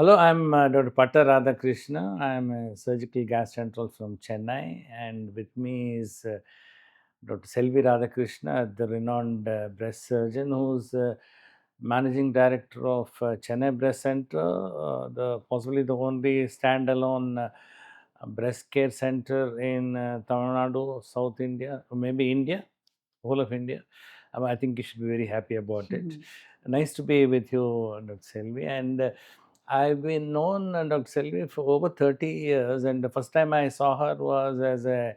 Hello, I'm Dr. PattaRadhakrishna. I'm a surgical gastroenterologist from Chennai, and with me is Dr. Selvi Radhakrishna, the renowned breast surgeon, who's managing director of Chennai Breast Center, the possibly the only standalone breast care center in Tamil Nadu, South India, or maybe India, whole of India. I think you should be very happy about it. Nice to be with you, Dr. Selvi. And I've been known Dr. Selvi for over 30 years, and the first time I saw her was as a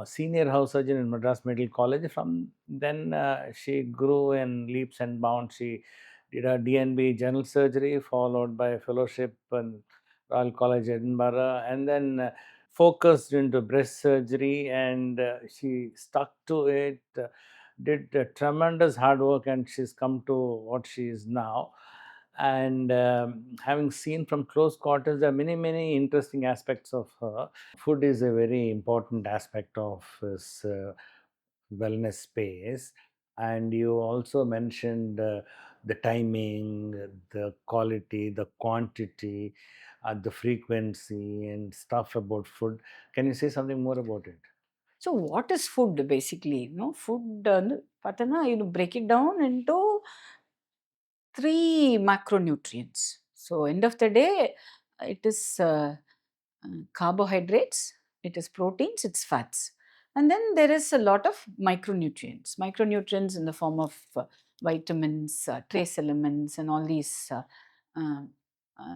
senior house surgeon in Madras Medical College. From then, she grew in leaps and bounds. She did her DNB general surgery, followed by a fellowship in Royal College, Edinburgh, and then focused into breast surgery, and she stuck to it. Did tremendous hard work, and she's come to what she is now. And having seen from close quarters, there are many interesting aspects of her. Food is a very important aspect of this wellness space. And you also mentioned the timing, the quality, the quantity, the frequency, and stuff about food. Can you say something more about it? So, what is food basically? Food, Patana, break it down into three macronutrients. So, end of the day, it is carbohydrates, it is proteins, it's fats. And then there is a lot of micronutrients. Micronutrients in the form of vitamins, trace elements, and all these. Uh, uh,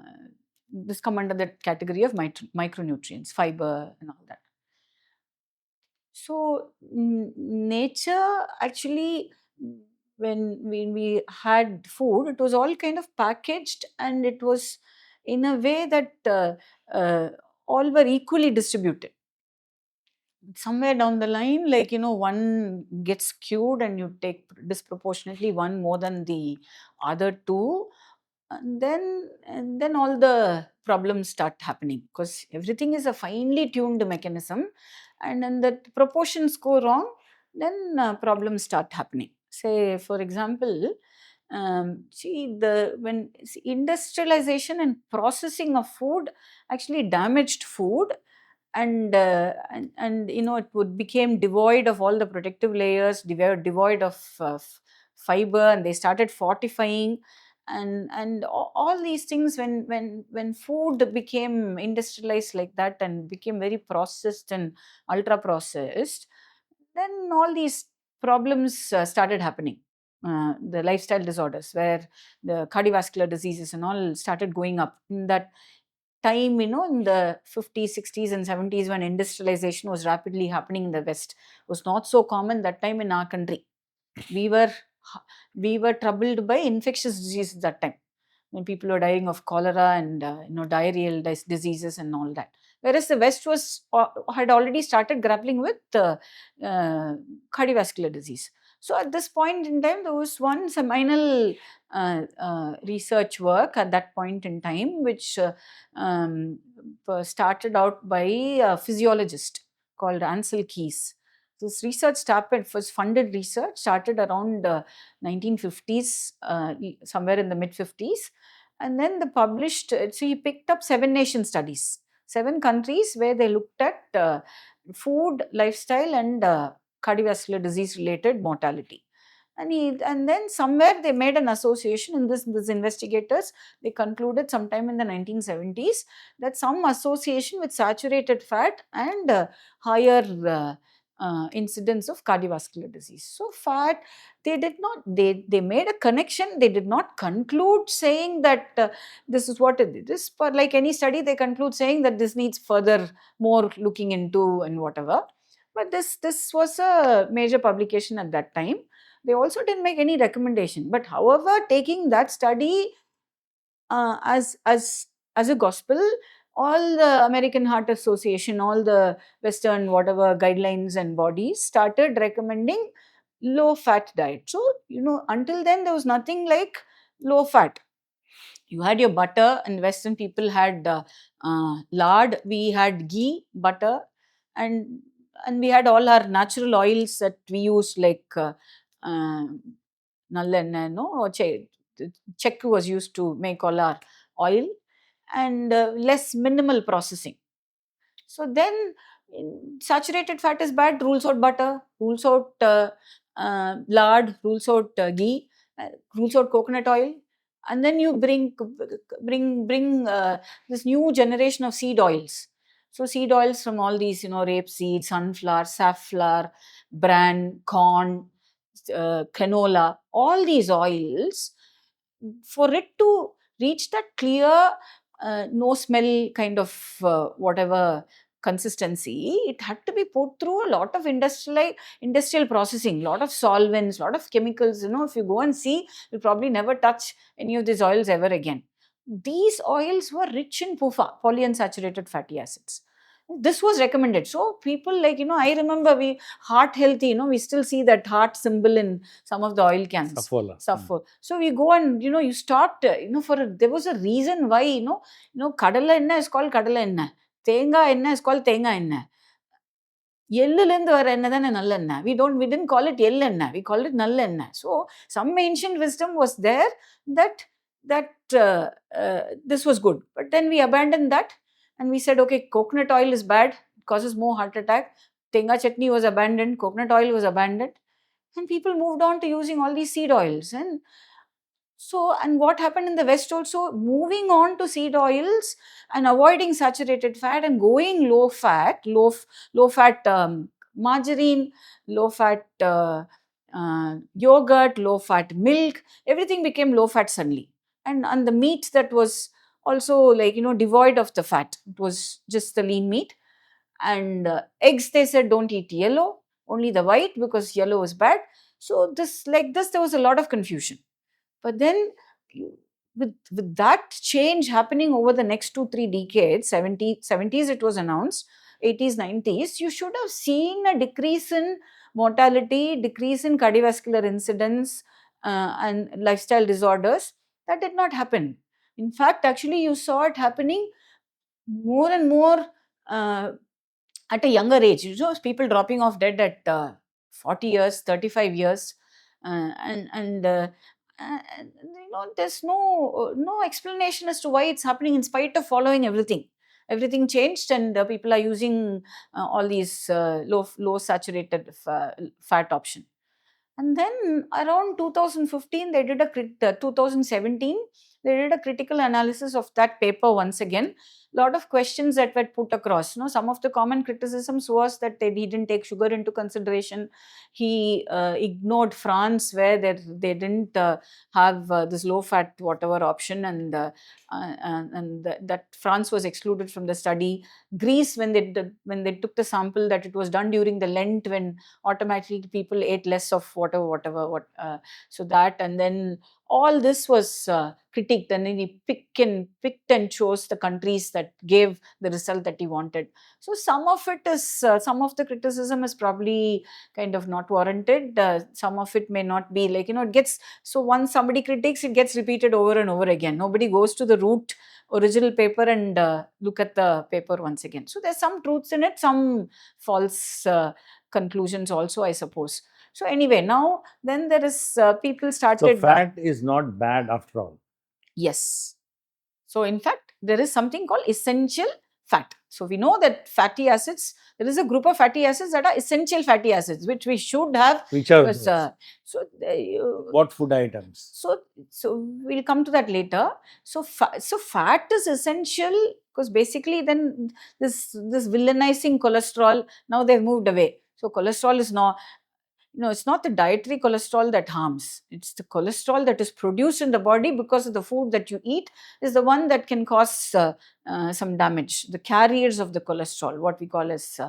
this come under the category of micronutrients, fiber, and all that. So, nature actually, when we had food, it was all kind of packaged, and it was in a way that uh, all were equally distributed. Somewhere down the line, like, one gets skewed and you take disproportionately one more than the other two, and then all the problems start happening, because everything is a finely tuned mechanism, and then the proportions go wrong, then problems start happening. Say, for example, industrialization and processing of food actually damaged food, and it would became devoid of all the protective layers, devoid of fiber, and they started fortifying, and all these things. When food became industrialized like that and became very processed and ultra processed, then all these problems started happening. The lifestyle disorders, where the cardiovascular diseases and all started going up in that time, in the 50s, 60s, and 70s, when industrialization was rapidly happening in the West. Was not so common that time in our country. We were we were troubled by infectious diseases that time, when people were dying of cholera and diarrheal diseases and all that. Whereas the West had already started grappling with cardiovascular disease. So at this point in time, there was one seminal research work at that point in time, which started out by a physiologist called Ansel Keys. This research was funded research, started around 1950s, somewhere in the mid 50s. And then the published, so he picked up 7 nation studies, 7 countries, where they looked at food, lifestyle, and cardiovascular disease related mortality. And then somewhere they made an association in this investigators, they concluded sometime in the 1970s that some association with saturated fat and higher incidence of cardiovascular disease. So fat, they made a connection. They did not conclude saying that this is what it is. But like any study, they conclude saying that this needs further more looking into and whatever. But this was a major publication at that time. They also didn't make any recommendation. But however, taking that study as a gospel, all the American Heart Association, all the Western whatever guidelines and bodies started recommending low fat diet. So, until then there was nothing like low fat. You had your butter, and Western people had lard, we had ghee, butter, and we had all our natural oils that we used, like uh, nallenna, no, chekku was used to make all our oil and less minimal processing. So then saturated fat is bad, rules out butter, rules out lard, rules out ghee, rules out coconut oil. And then you bring this new generation of seed oils. So seed oils from all these, rapeseed, sunflower, safflower, bran, corn, canola, all these oils, for it to reach that clear, no smell kind of whatever consistency, it had to be put through a lot of industrial processing, lot of solvents, lot of chemicals. If you go and see, you'll probably never touch any of these oils ever again. These oils were rich in PUFA, polyunsaturated fatty acids. This was recommended. So people I remember heart healthy, we still see that heart symbol in some of the oil cans. Saffola. So we go and, you start, there was a reason why, kadala enna is called kadala enna. Thenga enna is called thenga enna. எள்ளுலேருந்து வர எண்ணெய் தானே நல்லெண்ணெய். We didn't call it எள்ளெண்ணெய், we called it நல்லெண்ணெய். So some ancient wisdom was there that this was good. But then we abandoned that and we said, okay, coconut oil is bad, it causes more heart attack. Tenga chutney was abandoned, coconut oil was abandoned, and people moved on to using all these seed oils. And what happened in the West also, moving on to seed oils and avoiding saturated fat and going low fat margarine, low fat yogurt, low fat milk, everything became low fat suddenly. And the meat that was also devoid of the fat, it was just the lean meat. And eggs, they said don't eat yellow, only the white, because yellow is bad. So there was a lot of confusion. But then with that change happening over the next 2-3 decades, 70s it was announced, 80s, 90s, you should have seen a decrease in mortality, decrease in cardiovascular incidence and lifestyle disorders. That did not happen. In fact, actually you saw it happening more and more at a younger age. People dropping off dead at 40 years, 35 years. There's no explanation as to why it's happening, in spite of following everything. Everything changed, and people are using all these low saturated fat option. And then around 2015, 2017, they did a critical analysis of that paper once again. Lot of questions that were put across. Some of the common criticisms was that he didn't take sugar into consideration. He ignored France, where they didn't have this low fat whatever option, and that France was excluded from the study. Greece, when they took the sample, that it was done during the Lent, when automatically people ate less of whatever. So that, and then all this was critiqued, and then he picked and chose the countries that gave the result that he wanted. So some of it is, some of the criticism is probably kind of not warranted. Some of it may not be, it gets, so once somebody critiques, it gets repeated over and over again. Nobody goes to the root original paper and look at the paper once again. So there's some truths in it, some false conclusions also, I suppose. So anyway, now then there is people started. So fat is not bad after all. Yes. So in fact, there is something called essential fat. So we know that fatty acids, there is a group of fatty acids that are essential fatty acids, which we should have. Which are those? What food items? So we'll come to that later. So fat is essential because basically then this villainizing cholesterol, now they've moved away. So cholesterol is not, it's not the dietary cholesterol that harms. It's the cholesterol that is produced in the body because of the food that you eat is the one that can cause some damage. The carriers of the cholesterol, what we call as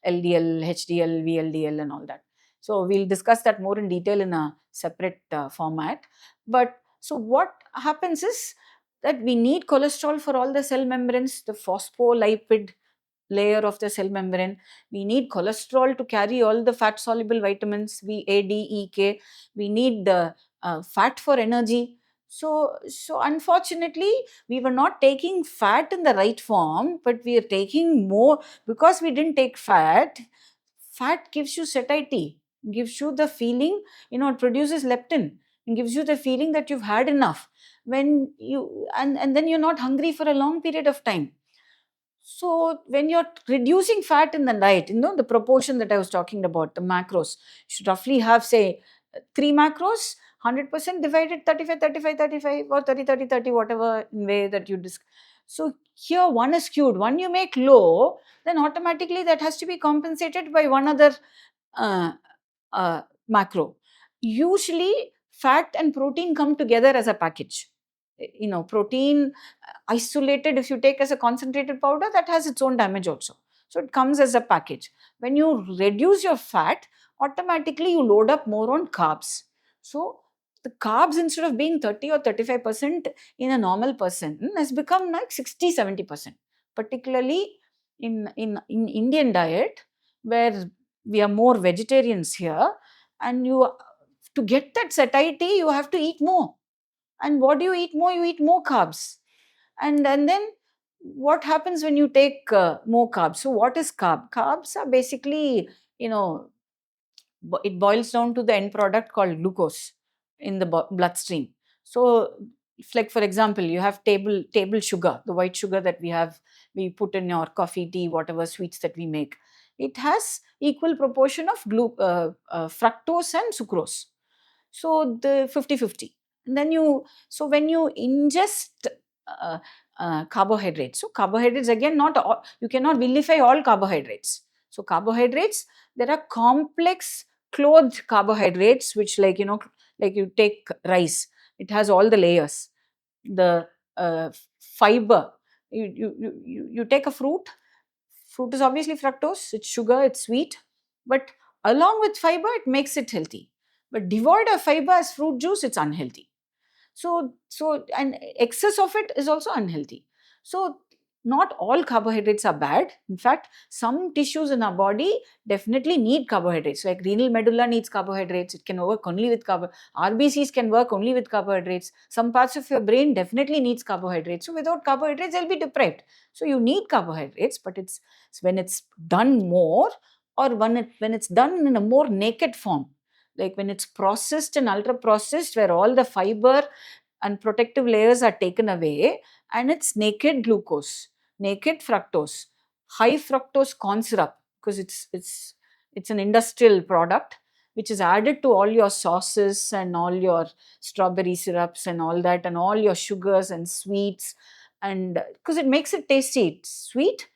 LDL, HDL, VLDL and all that. So we'll discuss that more in detail in a separate format. But so what happens is that we need cholesterol for all the cell membranes, the phospholipid layer of the cell membrane. We need cholesterol to carry all the fat soluble vitamins V, A, D, E, K. We need fat for energy. So unfortunately, we were not taking fat in the right form, but we are taking more because we didn't take fat. Fat gives you satiety, gives you the feeling, it produces leptin. and gives you the feeling that you've had enough. When you and then you're not hungry for a long period of time. So when you're reducing fat in the diet, the proportion that I was talking about, the macros, you should roughly have, say, 3 macros, 100% divided 35, 35, 35, or 30, 30, 30, whatever way that you discuss. So here one is skewed. One you make low, then automatically that has to be compensated by one other uh, macro. Usually fat and protein come together as a package. Protein isolated, if you take as a concentrated powder, that has its own damage also. So it comes as a package. When you reduce your fat, automatically you load up more on carbs. So the carbs, instead of being 30 or 35% in a normal person, has become like 60, 70%, particularly in Indian diet, where we are more vegetarians here, and to get that satiety, you have to eat more. And what do you eat more? You eat more carbs. And then what happens when you take more carbs? So what is carb? Carbs are basically, it boils down to the end product called glucose in the bloodstream. So like, for example, you have table sugar, the white sugar that we put in your coffee, tea, whatever sweets that we make. It has equal proportion of fructose and sucrose. So the 50-50. And then so when you ingest uh, carbohydrates, so carbohydrates, again, not all, you cannot vilify all carbohydrates. So carbohydrates, there are complex clothed carbohydrates, which, like you take rice, it has all the layers. The fiber, you take a fruit is obviously fructose, it's sugar, it's sweet, but along with fiber, it makes it healthy. But devoid of fiber as fruit juice, it's unhealthy. So and excess of it is also unhealthy. So not all carbohydrates are bad. In fact, some tissues in our body definitely need carbohydrates. Like renal medulla needs carbohydrates. It can work only with RBCs can work only with carbohydrates. Some parts of your brain definitely needs carbohydrates. So without carbohydrates, they'll be deprived. So you need carbohydrates, but it's when it's done more, or when it's done in a more naked form, like when it's processed and ultra processed, where all the fiber and protective layers are taken away, and it's naked glucose, naked fructose, high fructose corn syrup, because it's an industrial product which is added to all your sauces and all your strawberry syrups and all that, and all your sugars and sweets, and because it makes it tasty. It's sweet.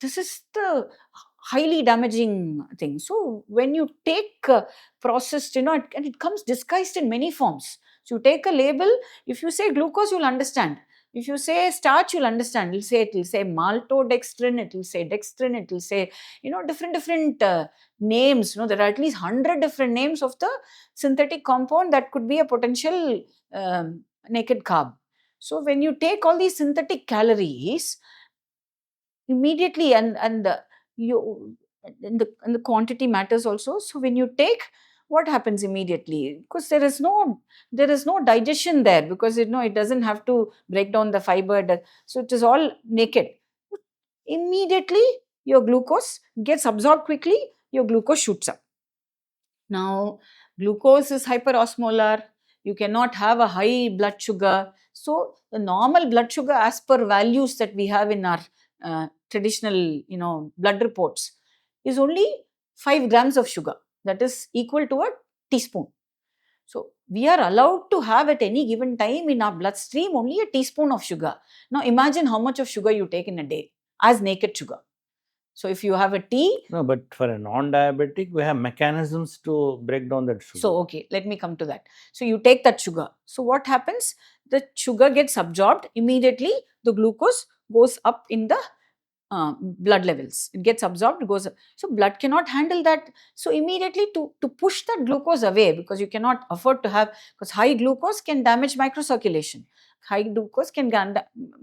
This is the highly damaging thing. So when you take processed, and it comes disguised in many forms. So you take a label, if you say glucose, you'll understand. If you say starch, you'll understand. It will say maltodextrin, it will say dextrin, it will say, different names. There are at least 100 different names of the synthetic compound that could be a potential naked carb. So when you take all these synthetic calories, immediately, and you and the quantity matters also. So when you take, what happens immediately? Because there is no digestion there, because it doesn't have to break down the fiber, so it is all naked. Immediately your glucose gets absorbed quickly, your glucose shoots up. Now glucose is hyperosmolar, you cannot have a high blood sugar. So the normal blood sugar, as per values that we have in our traditional blood reports, is only 5 grams of sugar, that is equal to a teaspoon. So we are allowed to have at any given time in our bloodstream only a teaspoon of sugar. Now imagine how much of sugar you take in a day as naked sugar. So if you have a tea. No, but for a non-diabetic, we have mechanisms to break down that sugar. So, okay, let me come to that. So you take that sugar. So what happens? The sugar gets absorbed immediately. The glucose goes up in the blood levels. It gets absorbed, goes up. So blood cannot handle that. So immediately to push that glucose away, because you cannot afford to have, because high glucose can damage microcirculation. High glucose can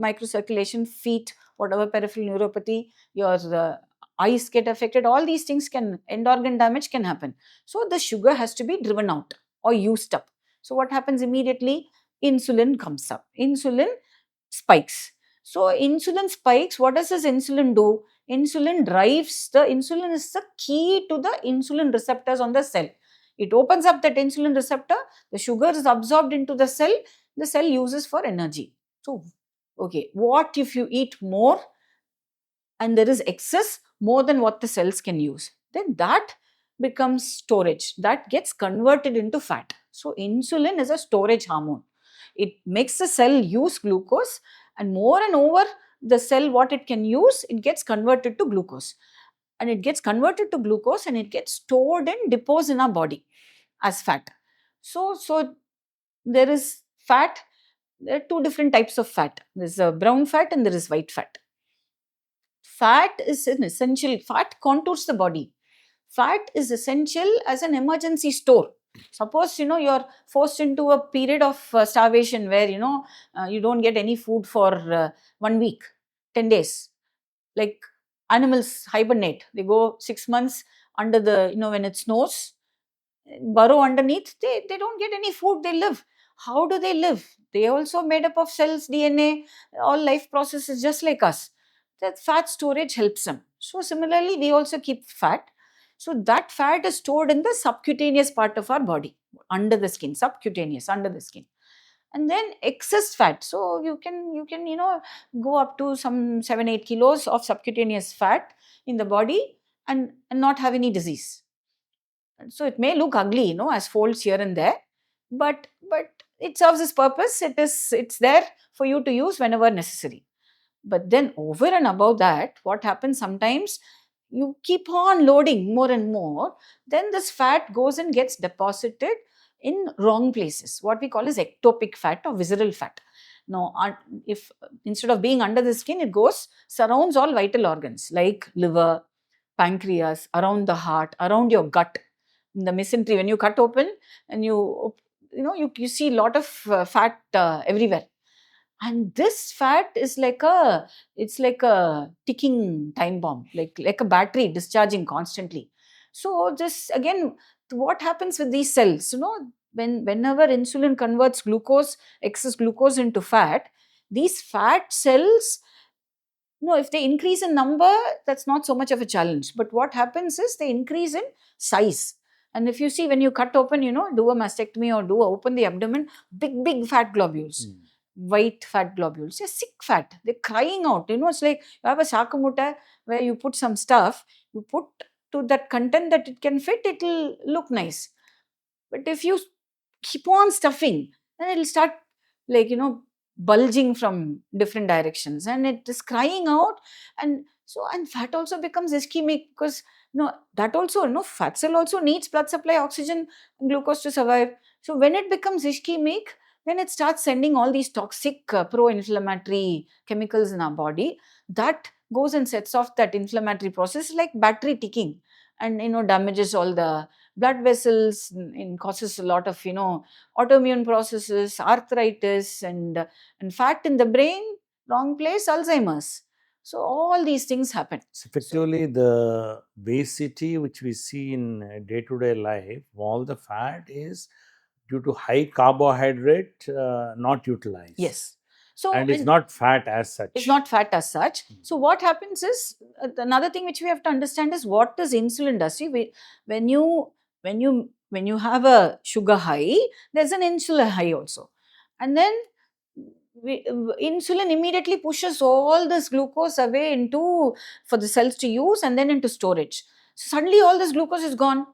microcirculation, feet, whatever peripheral neuropathy, your eyes get affected. All these things end organ damage can happen. So the sugar has to be driven out or used up. So what happens immediately? Insulin comes up. Insulin spikes. So insulin spikes. What does this insulin do? Insulin is the key to the insulin receptors on the cell. It opens up that insulin receptor, the sugar is absorbed into the cell uses for energy. So, okay, what if you eat more and there is excess more than what the cells can use? Then that becomes storage, that gets converted into fat. So, insulin is a storage hormone. It makes the cell use glucose, and more and over the cell, what it can use, it gets converted to glucose. And it gets converted to glucose and it gets stored in depots in our body as fat. So there is fat. There are two different types of fat. There is a brown fat and there is white fat. Fat is an essential, fat contours the body. Fat is essential as an emergency store. Suppose, you're forced into a period of starvation where, you don't get any food for 1 week, 10 days. Like animals hibernate, they go 6 months under the, when it snows, burrow underneath, they don't get any food, they live. How do they live? They also made up of cells, DNA, all life processes just like us. That fat storage helps them. So similarly, we also keep fat. So that fat is stored in the subcutaneous part of our body, under the skin, subcutaneous, under the skin. And then excess fat. So you can go up to some 7-8 kilos of subcutaneous fat in the body and not have any disease. So it may look ugly, as folds here and there, but it serves its purpose. It's there for you to use whenever necessary. But then over and above that, what happens sometimes, you keep on loading more and more, then this fat goes and gets deposited in wrong places, what we call as ectopic fat or visceral fat. Now, if instead of being under the skin, it surrounds all vital organs like liver, pancreas, around the heart, around your gut. In the mesentery, when you cut open and you see a lot of fat everywhere. And this fat is like a ticking time bomb, like a battery discharging constantly. So this again, what happens with these cells? Whenever insulin converts excess glucose into fat, these fat cells, if they increase in number, that's not so much of a challenge. But what happens is they increase in size. And if you see, when you cut open, do a mastectomy or open the abdomen, big fat globules. White fat globules, they're sick fat, they're crying out. It's like you have a shakamutta where you put some stuff, you put to that content that it can fit, it'll look nice. But if you keep on stuffing, then it'll start bulging from different directions and it is crying out. And fat also becomes ischemic because fat cell also needs blood supply, oxygen, glucose to survive. So when it becomes ischemic, then it starts sending all these toxic pro-inflammatory chemicals in our body that goes and sets off that inflammatory process like battery ticking, and damages all the blood vessels and causes a lot of autoimmune processes, arthritis, and fat in the brain, wrong place, Alzheimer's. So all these things happen. So effectively, the obesity which we see in day-to-day life, all the fat is due to high carbohydrate not utilized. Yes. So and it's not fat as such. It's not fat as such. So what happens is, another thing which we have to understand is what does insulin does. See, when you have a sugar high, there's an insulin high also. And then insulin immediately pushes all this glucose away for the cells to use and then into storage. So suddenly all this glucose is gone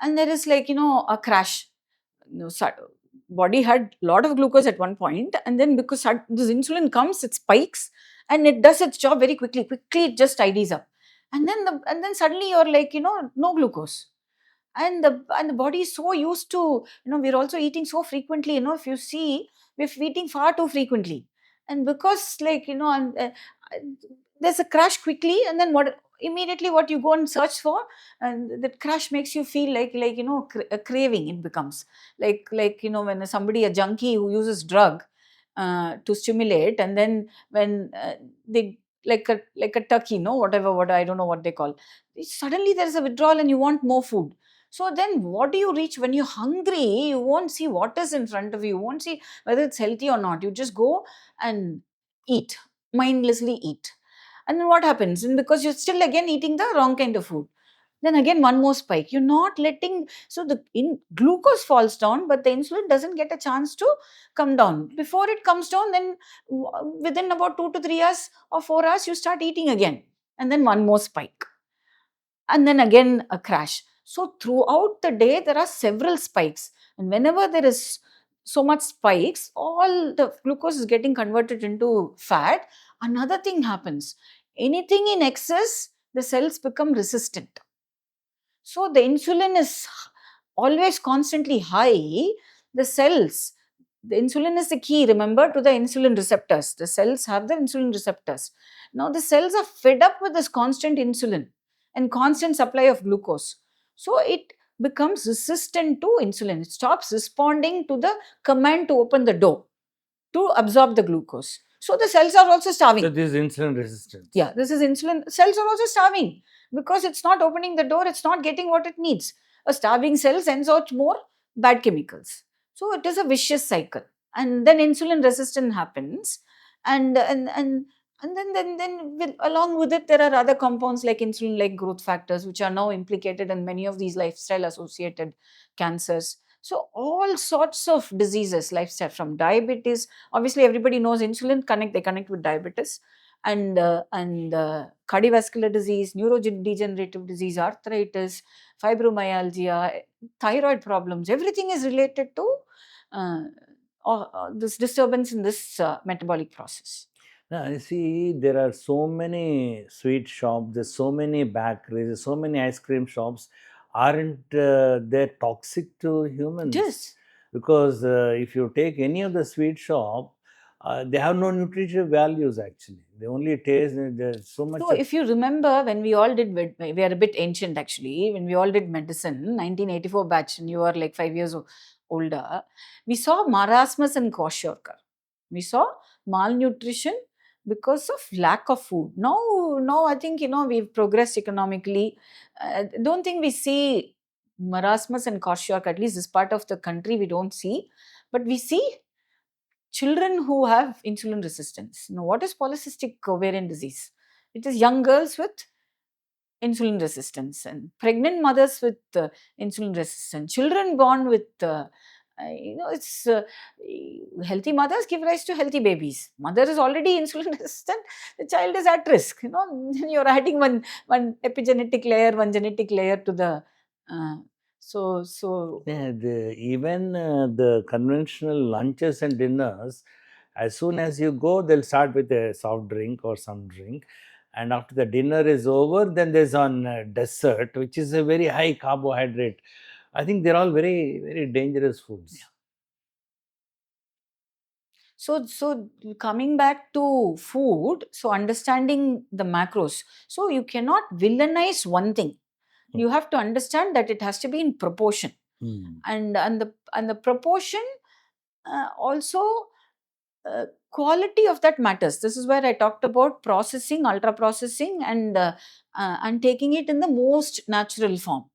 and there is a crash. Body had a lot of glucose at one point, and then because this insulin comes, it spikes and it does its job very quickly it just tidies up, and then suddenly you're no glucose. And the body is so used to, we're also eating so frequently, if you see, we're eating far too frequently, and because there's a crash quickly, and then immediately what you go and search for, and that crash makes you feel like a craving. It becomes like when a junkie who uses drug to stimulate, and then when they like a turkey, what I don't know what they call, suddenly there is a withdrawal and you want more food. So then what do you reach when you're hungry? You won't see what is in front of you. You won't see whether it's healthy or not. You just go and eat, mindlessly eat. And then what happens? And because you're still again eating the wrong kind of food, Then again one more spike. You're not letting, so the glucose falls down, but the insulin doesn't get a chance to come down. Before it comes down, then within about 2 to 3 hours or 4 hours, you start eating again, and then one more spike, and then again a crash. So throughout the day, there are several spikes, and whenever there is so much spikes, all the glucose is getting converted into fat. Another thing happens. Anything in excess, the cells become resistant. So the insulin is always constantly high. The cells, the insulin is the key, remember, to the insulin receptors. The cells have the insulin receptors. Now the cells are fed up with this constant insulin and constant supply of glucose. So it becomes resistant to insulin. It stops responding to the command to open the door to absorb the glucose. So the cells are also starving. So this is insulin resistance. Yeah, this is insulin. Cells are also starving because it's not opening the door, it's not getting what it needs. A starving cell sends out more bad chemicals. So it is a vicious cycle. And then insulin resistance happens. And then along with it, there are other compounds like insulin-like growth factors, which are now implicated in many of these lifestyle-associated cancers. So all sorts of diseases, lifestyle, from diabetes. Obviously, everybody knows insulin they connect with diabetes, and cardiovascular disease, neurodegenerative disease, arthritis, fibromyalgia, thyroid problems. Everything is related to this disturbance in this metabolic process. Now, you see, there are so many sweet shops, there's so many bakeries, there's so many ice cream shops. Aren't they toxic to humans? Yes. Because if you take any of the sweet shop, they have no nutritive values actually. They only taste, there's so much. So if you remember, when we all did, we are a bit ancient actually, when we all did medicine, 1984 batch, and you were like 5 years older, we saw marasmus and kwashiorkor. We saw malnutrition because of lack of food. Now I think, we've progressed economically. Don't think we see marasmus and kwashiorkor, at least this part of the country we don't see, but we see children who have insulin resistance. Now, what is polycystic ovarian disease? It is young girls with insulin resistance, and pregnant mothers with insulin resistance, children born with it's healthy mothers give rise to healthy babies. Mother is already insulin resistant, the child is at risk. You're adding one epigenetic layer, one genetic layer to the Yeah, even the conventional lunches and dinners, as soon as you go, they'll start with a soft drink or some drink, and after the dinner is over, then there's on dessert, which is a very high carbohydrate. I think they're all very, very dangerous foods. Yeah. So coming back to food, so understanding the macros. So you cannot villainize one thing. You have to understand that it has to be in proportion, and the proportion also quality of that matters. This is where I talked about processing, ultra processing, and taking it in the most natural form,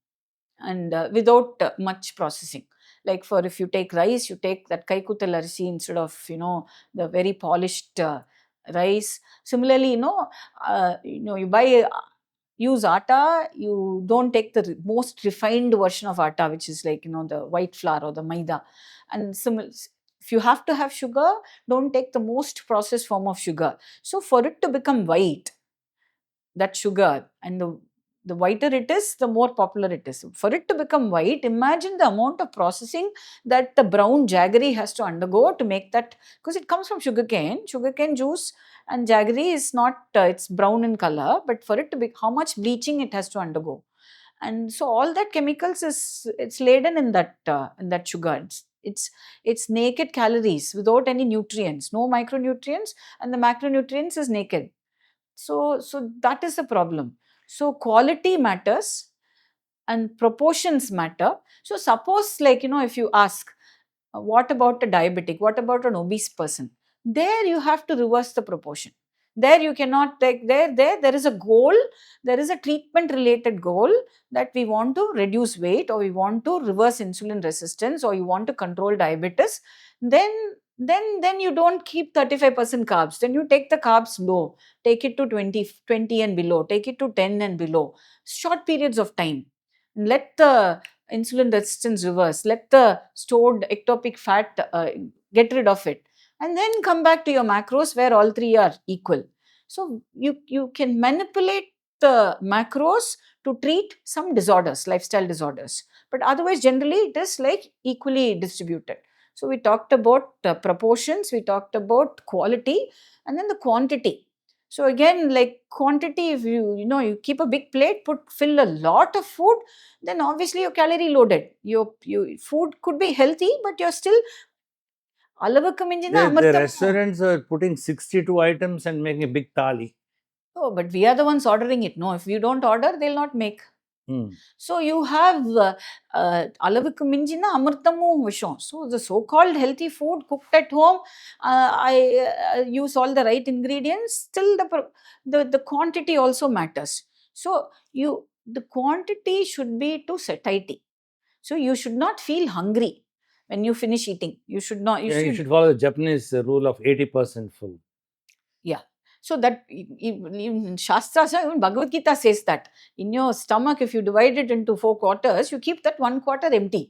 and without much processing. Like if you take rice, you take that kaikutal arisi instead of the very polished rice. Similarly, you buy use atta, you don't take the most refined version of atta, which is like the white flour or the maida. And if you have to have sugar, don't take the most processed form of sugar. So for it to become white, that sugar, and the whiter it is, the more popular it is. For it to become white, imagine the amount of processing that the brown jaggery has to undergo to make that, because it comes from sugarcane juice, and jaggery is not, it's brown in color, but for it to be, how much bleaching it has to undergo. And so all that chemicals it's laden in that sugar. It's naked calories without any nutrients, no micronutrients, and the macronutrients is naked. So that is the problem. So quality matters and proportions matter. So suppose, like, if you ask, what about a diabetic? What about an obese person? There you have to reverse the proportion. There you cannot take, there is a goal, there is a treatment related goal that we want to reduce weight, or we want to reverse insulin resistance, or you want to control diabetes. Then then you don't keep 35% carbs. Then you take the carbs low, take it to 20 and below, take it to 10 and below, short periods of time. And let the insulin resistance reverse, let the stored ectopic fat get rid of it, and then come back to your macros where all three are equal. So you can manipulate the macros to treat some disorders, lifestyle disorders, but otherwise generally it is like equally distributed. So we talked about proportions, we talked about quality, and then the quantity. So again, like quantity, if you keep a big plate, fill a lot of food, then obviously you're calorie loaded. Your food could be healthy, but you're still அளவுக்கு மிஞ்சினா The அமிர்தமும். restaurants are putting 62 items and making a big thali. Oh, but we are the ones ordering it. No, if you don't order, they'll not make. So you have அளவுக்கு மிஞ்சினா அமிர்தமும் விஷம். So the so-called healthy food cooked at home, I use all the right ingredients. Still the quantity also matters. So the quantity should be to satiety. So you should not feel hungry when you finish eating. You should not. You should follow the Japanese rule of 80% full. Yeah. So that even Shastras, even Bhagavad Gita says that in your stomach, if you divide it into 4 quarters, you keep that 1 quarter empty.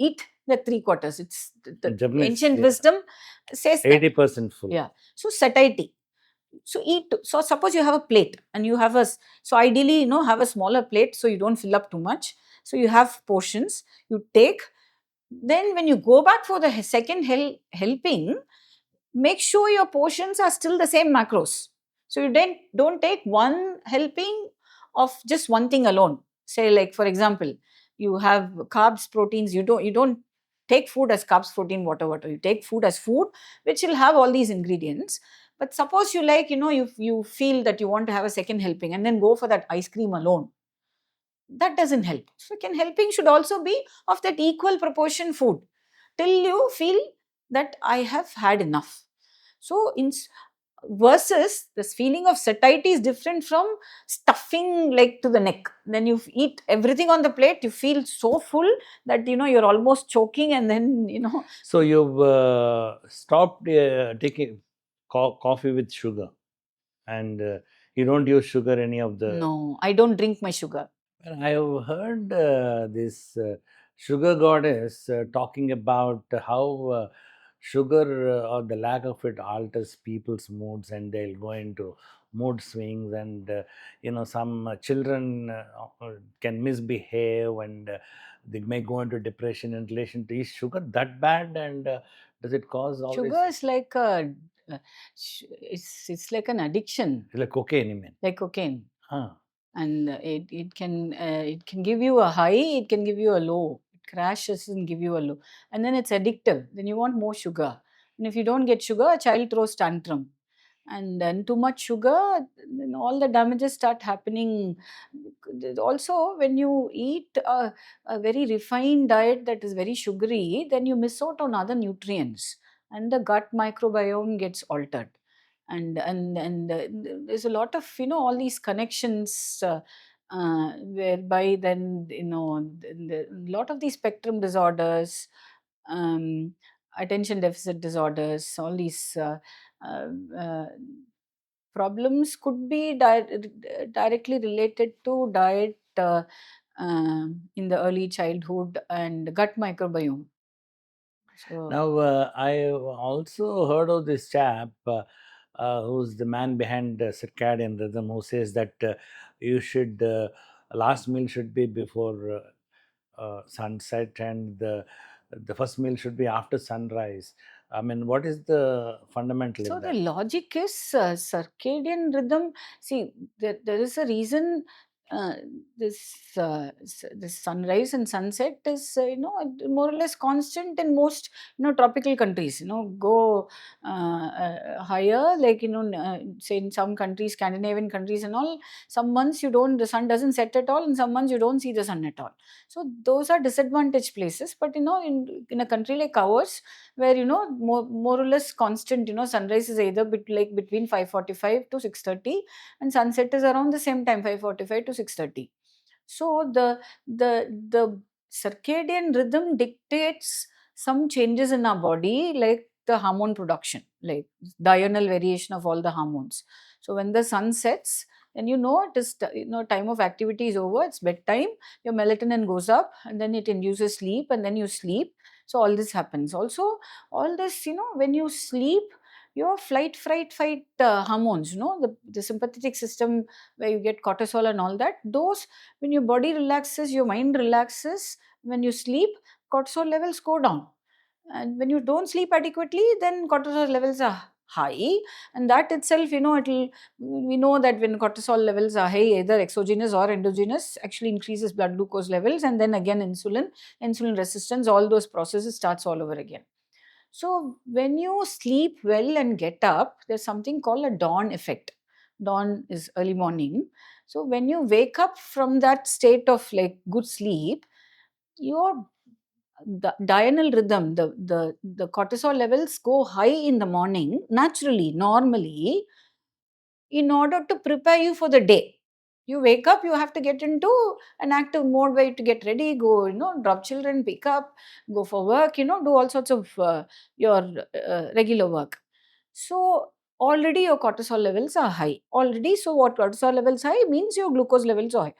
Eat the 3 quarters. It's the Japanese, ancient wisdom says 80% full. Yeah. So satiety. So eat. So suppose you have a plate and you have so ideally, have a smaller plate so you don't fill up too much. So you have portions, you take. Then when you go back for the second helping, make sure your portions are still the same macros. So you don't take one helping of just one thing alone. Say, like for example, you have carbs, proteins. You don't take food as carbs, protein, water. You take food as food, which will have all these ingredients. But suppose you like, you feel that you want to have a second helping and then go for that ice cream alone. That doesn't help. Second helping should also be of that equal proportion food till you feel that I have had enough. So versus this feeling of satiety is different from stuffing like to the neck. Then you eat everything on the plate, you feel so full that you're almost choking, and then So you've stopped taking coffee with sugar, and you don't use sugar any of the. No, I don't drink my sugar. I have heard this sugar goddess talking about how sugar or the lack of it alters people's moods, and they'll go into mood swings, and some children can misbehave, and they may go into depression in relation to is sugar that bad, and does it cause all Sugar this? is like it's like an addiction. It's like cocaine, you mean? Like cocaine. Huh. And it can give you a high, it can give you a low. It crashes and give you a low, and then it's addictive. Then you want more sugar, and if you don't get sugar, a child throws tantrum. And then too much sugar, then all the damages start happening. Also, when you eat a very refined diet that is very sugary, then you miss out on other nutrients, and the gut microbiome gets altered. And there's a lot of all these connections, whereby then a lot of these spectrum disorders, um, attention deficit disorders, all these uh, uh, problems could be directly related to diet in the early childhood and gut microbiome. So Now, I also heard of this chap who's the man behind Circadian Rhythm, who says that you should last meal should be before sunset, and the first meal should be after sunrise. I mean, what is the fundamental So in the that? logic is circadian rhythm. See, there is a reason uh, this sunrise and sunset is more or less constant in most tropical countries. Go higher, like say in some countries, Scandinavian countries and all. Some months the sun doesn't set at all, and some months you don't see the sun at all. So those are disadvantaged places. But in a country like ours, where more or less constant, sunrise is either between 5:45 to 6:30, and sunset is around the same time, 5:45 to 6:30. So the circadian rhythm dictates some changes in our body, like the hormone production, like diurnal variation of all the hormones. So when the sun sets, then it is time of activity is over, it's bedtime, your melatonin goes up, and then it induces sleep, and then you sleep. So all this happens. Also, all this, when you sleep, your flight, fright, fight hormones, the sympathetic system where you get cortisol and all that, those, when your body relaxes, your mind relaxes, when you sleep, cortisol levels go down. And when you don't sleep adequately, then cortisol levels are high. And that itself, we know that when cortisol levels are high, either exogenous or endogenous, actually increases blood glucose levels, and then again insulin resistance, all those processes starts all over again. So when you sleep well and get up, there's something called a dawn effect. Dawn is early morning. So when you wake up from that state of like good sleep, your diurnal rhythm, the cortisol levels go high in the morning naturally, normally, in order to prepare you for the day. You wake up, you have to get into an active mode where to get ready, go, drop children, pick up, go for work, do all sorts of your regular work. So already your cortisol levels are high. Already, so what cortisol levels high means your glucose levels are high.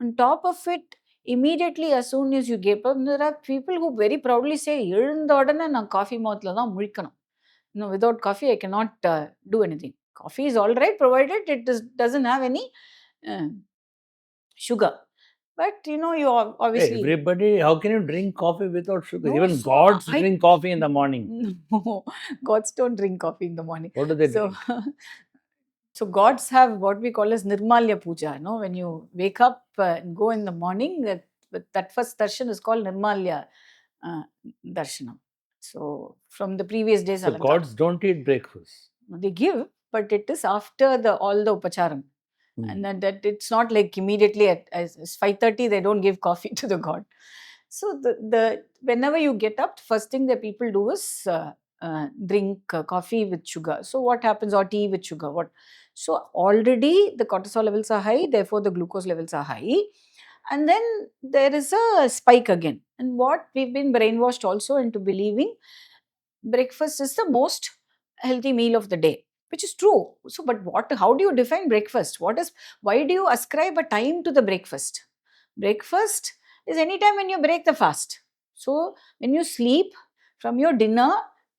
On top of it, immediately as soon as you get up, there are people who very proudly say, எழுந்த உடனே நான் coffee மவுத்தில் தான் முழிக்கணும். Without coffee, I cannot do anything. Coffee is all right, provided it doesn't have any sugar. But you obviously. Everybody, how can you drink coffee without sugar? No, Even so gods drink coffee in the morning. No, gods don't drink coffee in the morning. What do they drink? So gods have what we call as Nirmalya Puja. When you wake up and go in the morning, that first darshan is called Nirmalya Darshanam. So from the previous days, so gods don't eat breakfast. They give, but it is after all the upacharam. And that it's not like immediately at 5:30 they don't give coffee to the god. So the whenever you get up, first thing that people do is drink coffee with sugar. So what happens, or tea with sugar? So already the cortisol levels are high, therefore the glucose levels are high, and then there is a spike again. And what we've been brainwashed also into believing, breakfast is the most healthy meal of the day, which is true. So, but how do you define breakfast? Why do you ascribe a time to the breakfast? Breakfast is any time when you break the fast. So, when you sleep, from your dinner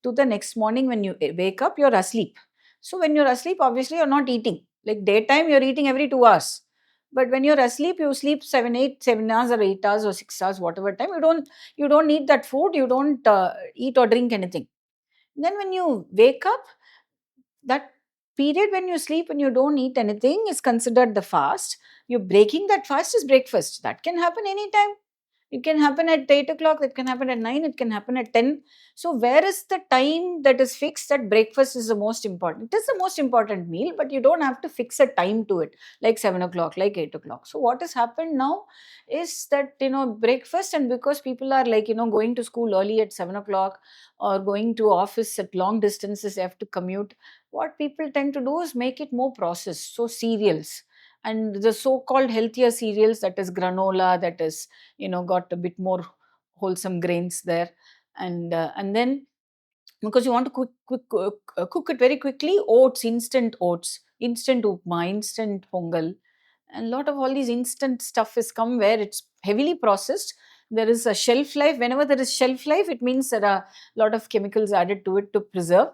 to the next morning when you wake up, you're asleep. So, when you're asleep, obviously you're not eating. Like daytime, you're eating every 2 hours. But when you're asleep, you sleep 7 hours or 8 hours or 6 hours, whatever time. You don't need that food. You don't eat or drink anything. Then when you wake up, that period when you sleep and you don't eat anything is considered the fast. You're breaking that fast is breakfast. That can happen anytime. It can happen at 8 o'clock, it can happen at 9, it can happen at 10. So where is the time that is fixed that breakfast is the most important? It is the most important meal, but you don't have to fix a time to it, like 7 o'clock, like 8 o'clock. So what has happened now is that, breakfast, and because people are like, going to school early at 7 o'clock or going to office at long distances, they have to commute. What people tend to do is make it more processed. So cereals, and the so-called healthier cereals, that is granola, that is got a bit more wholesome grains there, and then because you want to cook it very quickly, instant oats, instant upma, instant pongal, and a lot of all these instant stuff has come where it's heavily processed. There is a shelf life. Whenever there is shelf life, it means there are a lot of chemicals added to it to preserve.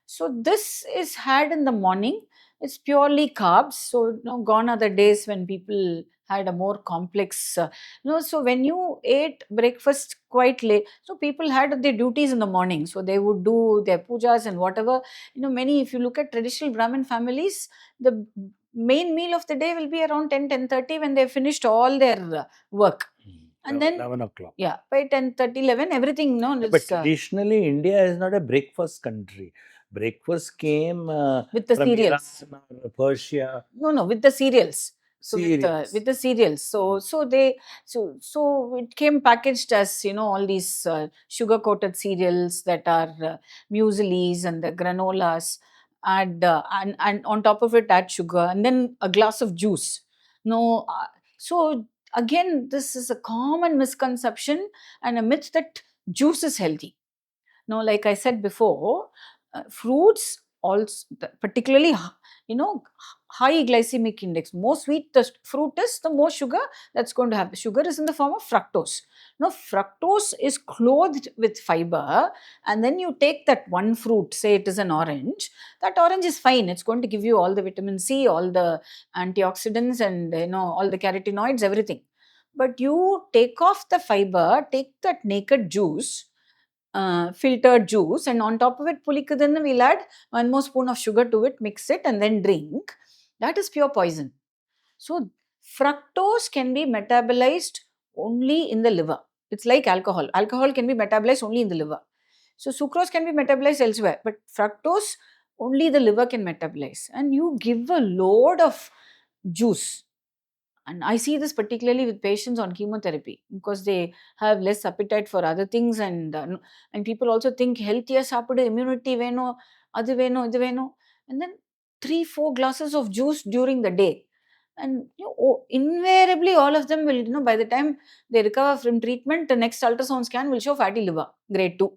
So this is had in the morning. It's purely carbs. So gone are the days when people had a more complex, so when you ate breakfast quite late, so people had their duties in the morning. So they would do their pujas and whatever. If you look at traditional Brahmin families, the main meal of the day will be around 10:30 when they've finished all their work. And then 11 o'clock. Yeah, by 10:30, 11, everything. But traditionally, India is not a breakfast country. Breakfast came with the from cereals. Iran or Persia. No, with the cereals. So Cereals. with the cereals. So it came packaged as all these sugar coated cereals that are mueslis and the granolas, and on top of it add sugar and then a glass of juice. So again, this is a common misconception and a myth that juice is healthy. No, like I said before, fruits also, particularly, high glycemic index. More sweet the fruit is, the more sugar that's going to have. Sugar is in the form of fructose. Now, fructose is clothed with fiber, and then you take that one fruit, say it is an orange. That orange is fine. It's going to give you all the vitamin C, all the antioxidants, and all the carotenoids, everything. But you take off the fiber, take that naked juice, filtered juice, and on top of it, pulikadana, we'll add one more spoon of sugar to it, mix it, and then drink. That is pure poison. So, fructose can be metabolized only in the liver. It's like alcohol. Alcohol can be metabolized only in the liver. So, sucrose can be metabolized elsewhere, but fructose only the liver can metabolize. And you give a load of juice, and I see this particularly with patients on chemotherapy, because they have less appetite for other things, and people also think healthier சாப்பிடு, immunity வேணும், அது வேணும், இது வேணும், and then 3-4 glasses of juice during the day. And invariably all of them will, by the time they recover from treatment, the next ultrasound scan will show fatty liver, grade 2.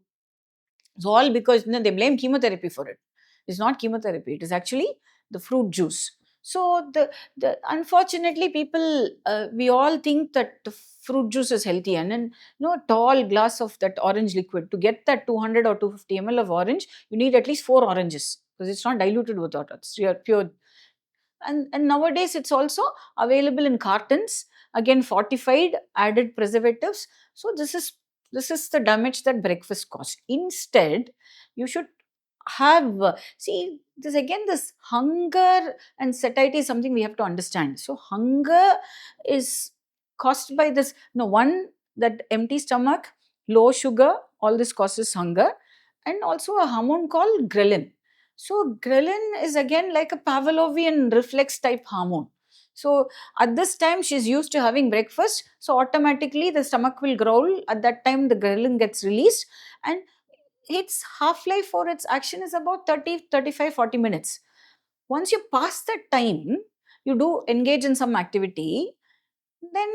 It's all because they blame chemotherapy for it. It's not chemotherapy, it is actually the fruit juice. So the unfortunately, people, we all think that the fruit juice is healthy, and then a tall glass of that orange liquid, to get that 200 or 250 ml of orange, you need at least 4 oranges, because it's not diluted with water, it's pure. And nowadays it's also available in cartons, again fortified, added preservatives. So this is the damage that breakfast causes. Instead, you should have, see, this hunger and satiety is something we have to understand. So hunger is caused by this, one, that empty stomach, low sugar, all this causes hunger, and also a hormone called ghrelin. So ghrelin is again like a Pavlovian reflex type hormone. So at this time she's used to having breakfast, so automatically the stomach will growl. At that time the ghrelin gets released, and its half-life for its action is about 30, 35, 40 minutes. Once you pass that time, you do engage in some activity, then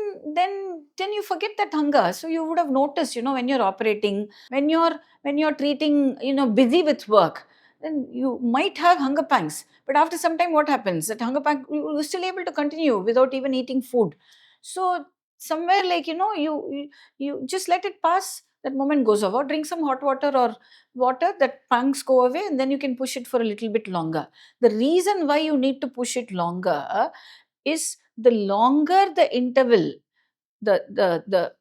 you forget that hunger. So you would have noticed, when you're operating, when you're treating, busy with work, then you might have hunger pangs. But after some time, what happens? That hunger pang, you're still able to continue without even eating food. So somewhere, like, you just let it pass. That moment goes over. Drink some hot water or water, that pangs go away, and then you can push it for a little bit longer. The reason why you need to push it longer is, the longer the interval, the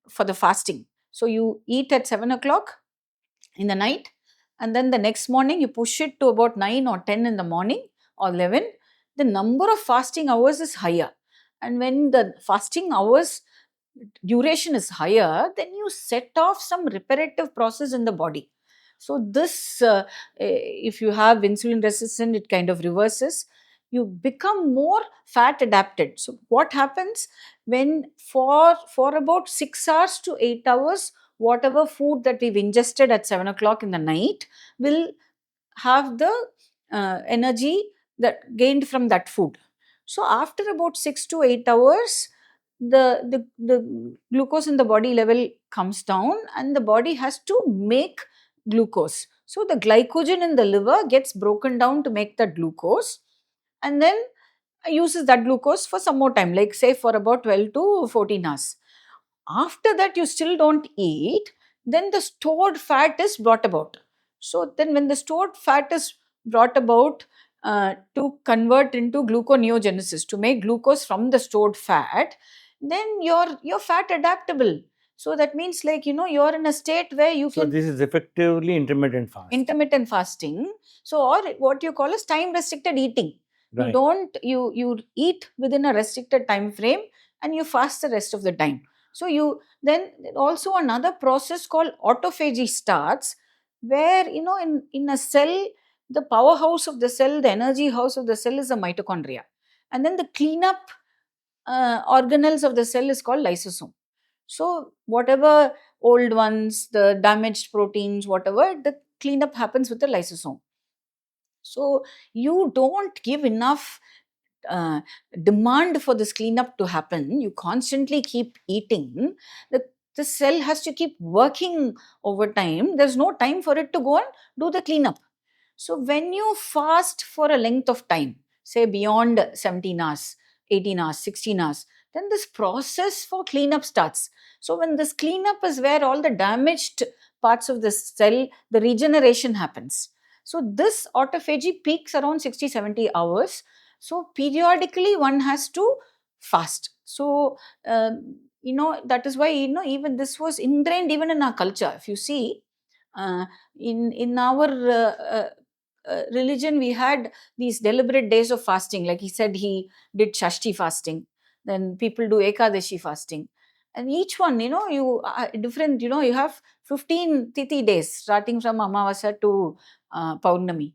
for the fasting. So you eat at 7 o'clock in the night, and then the next morning you push it to about 9 or 10 in the morning, or 11. The number of fasting hours is higher, and when the fasting hours duration is higher, then you set off some reparative process in the body. So this, if you have insulin resistant, it kind of reverses. You become more fat adapted. So what happens when, for about 6 hours to 8 hours, whatever food that we've ingested at 7 o'clock in the night will have the energy that gained from that food. So after about 6 to 8 hours, the glucose in the body level comes down, and the body has to make glucose. So the glycogen in the liver gets broken down to make the glucose, and then uses that glucose for some more time, like say for about 12 to 14 hours. After that, you still don't eat, then the stored fat is brought about. So then when the stored fat is brought about, to convert into gluconeogenesis, to make glucose from the stored fat, then you're fat adaptable. So that means, like, you're in a state where you So can. this is effectively intermittent fasting. Intermittent fasting. So, or what you call as time restricted eating. Right. You don't, you eat within a restricted time frame, and you fast the rest of the time. So you then also another process called autophagy starts, where, in a cell, the powerhouse of the cell, the energy house of the cell is the mitochondria, and then the cleanup organelles of the cell is called lysosome. So whatever old ones, the damaged proteins, whatever, the cleanup happens with the lysosome. So you don't give enough demand for this cleanup to happen. You constantly keep eating. The the cell has to keep working over time. There's no time for it to go and do the cleanup. So when you fast for a length of time, say beyond 17 hours, 18 hours, 16 hours, then this process for cleanup starts. So when this cleanup is where all the damaged parts of the cell, the regeneration happens. So this autophagy peaks around 60, 70 hours. So periodically one has to fast. So, that is why, even this was ingrained even in our culture. If you see, in our religion, we had these deliberate days of fasting. Like he said, he did Shashti fasting. Then people do Ekadashi fasting. And each one, you different, you have 15 Tithi days starting from Amavasya to Paurnami.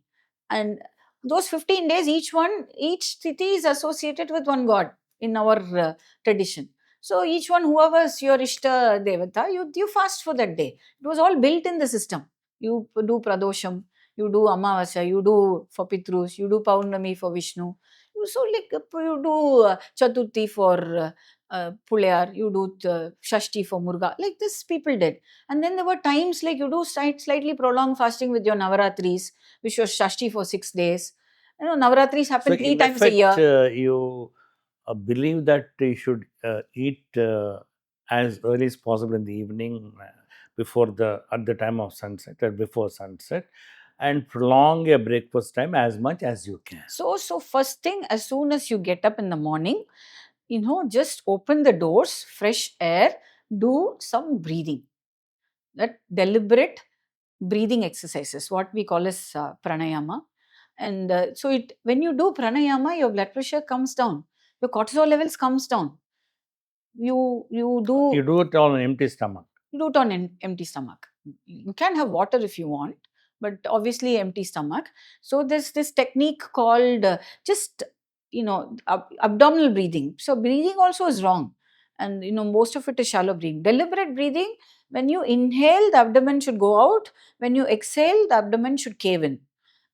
And those 15 days, each Tithi is associated with one god in our tradition. So each one, whoever is your Ishta Devata, you fast for that day. It was all built in the system. You do Pradosham, you do Amavasya, you do for Pitrus, you do Paurnami for Vishnu. You do Chaturthi for Pulayar, you do Shashti for Murga. Like this people did. And then there were times like you do slightly prolonged fasting with your Navaratris, which was Shashti for 6 days. Navaratris happen 3 times a year. You believe that you should eat as early as possible in the evening at the time of sunset or before sunset, and prolong your breakfast time as much as you can. So first thing, as soon as you get up in the morning, just open the doors, fresh air, do some breathing. That deliberate breathing exercises, what we call as pranayama. And so when you do pranayama, your blood pressure comes down, your cortisol levels comes down. You do it on an empty stomach. You do it on an empty stomach. You can have water if you want, but obviously empty stomach. So there's this technique called just abdominal breathing. So breathing also is wrong, and most of it is shallow breathing. Deliberate breathing, when you inhale, the abdomen should go out. When you exhale, the abdomen should cave in.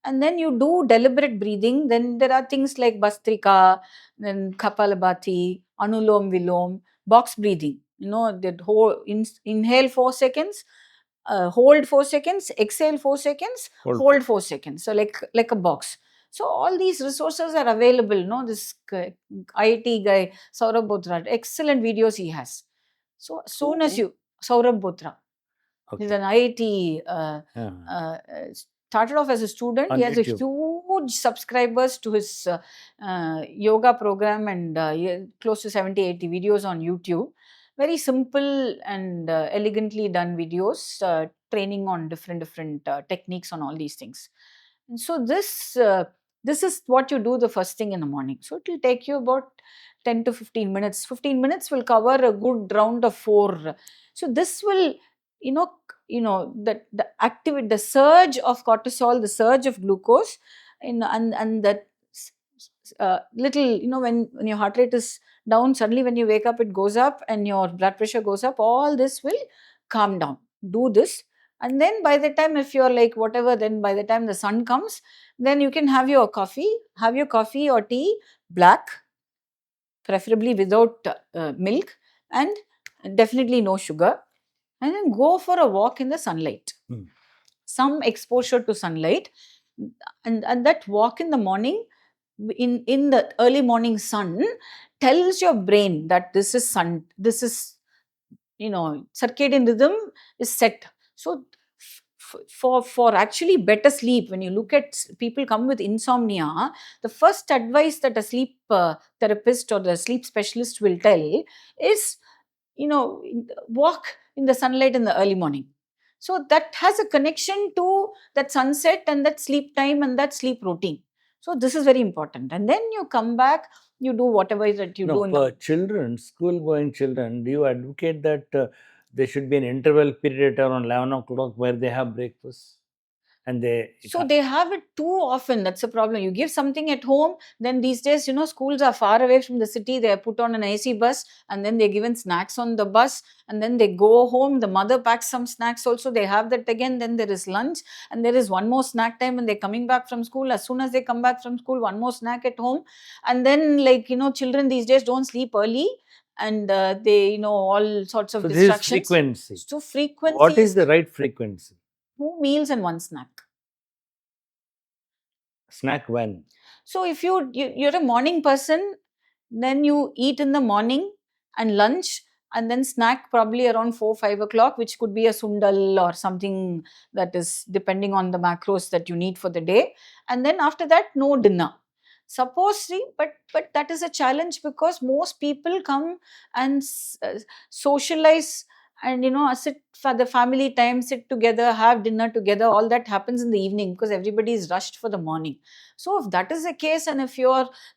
And then you do deliberate breathing. Then there are things like Bastrika, then Kapalabhati, Anulom Vilom, box breathing. That whole inhale 4 seconds, hold 4 seconds, exhale 4 seconds, hold 4 seconds. So like a box. So all these resources are available. This IIT guy, Saurabh Bothra, excellent videos he has. So as soon as you, Saurabh Bothra, he's an IIT, started off as a student. He has a huge subscribers to his yoga program, and close to 70, 80 videos on YouTube. Very simple and elegantly done videos, training on different techniques on all these things. And so this is what you do the first thing in the morning. So it will take you about 10 to 15 minutes. 15 minutes will cover a good round of 4. So this will, the surge of cortisol, the surge of glucose, and that little, when your heart rate is down, suddenly when you wake up, it goes up and your blood pressure goes up. All this will calm down. Do this. And then by the time, if you're like whatever, then by the time the sun comes, then you can have your coffee or tea, black, preferably without milk, and definitely no sugar. And then go for a walk in the sunlight. Some exposure to sunlight, and that walk in the morning, in the early morning sun, tells your brain that this is circadian rhythm is set. So for actually better sleep, when you look at people come with insomnia, the first advice that a sleep therapist or the sleep specialist will tell is, walk in the sunlight in the early morning. So that has a connection to that sunset and that sleep time and that sleep routine. So this is very important. And then you come back, you do whatever that you do. For children, school-going children, do you advocate that there should be an interval period around 11 o'clock where they have breakfast? And they have it too often. That's a problem. You give something at home, then these days, schools are far away from the city. They are put on an AC bus, and then they're given snacks on the bus, and then they go home. The mother packs some snacks also. They have that again. Then there is lunch, and there is one more snack time, and they're coming back from school. As soon as they come back from school, one more snack at home. And then, children these days don't sleep early. and they, all sorts of So this is distractions. frequency. So frequency What is is the right frequency? 2 meals and 1 snack. Snack when? So if you're a morning person, then you eat in the morning and lunch, and then snack probably around 4-5 o'clock, which could be a sundal or something that is depending on the macros that you need for the day. And then after that, no dinner. Supposedly, but that is a challenge, because most people come and socialize, and sit for the family time, sit together, have dinner together. All that happens in the evening because everybody is rushed for the morning. So if that is the case, and if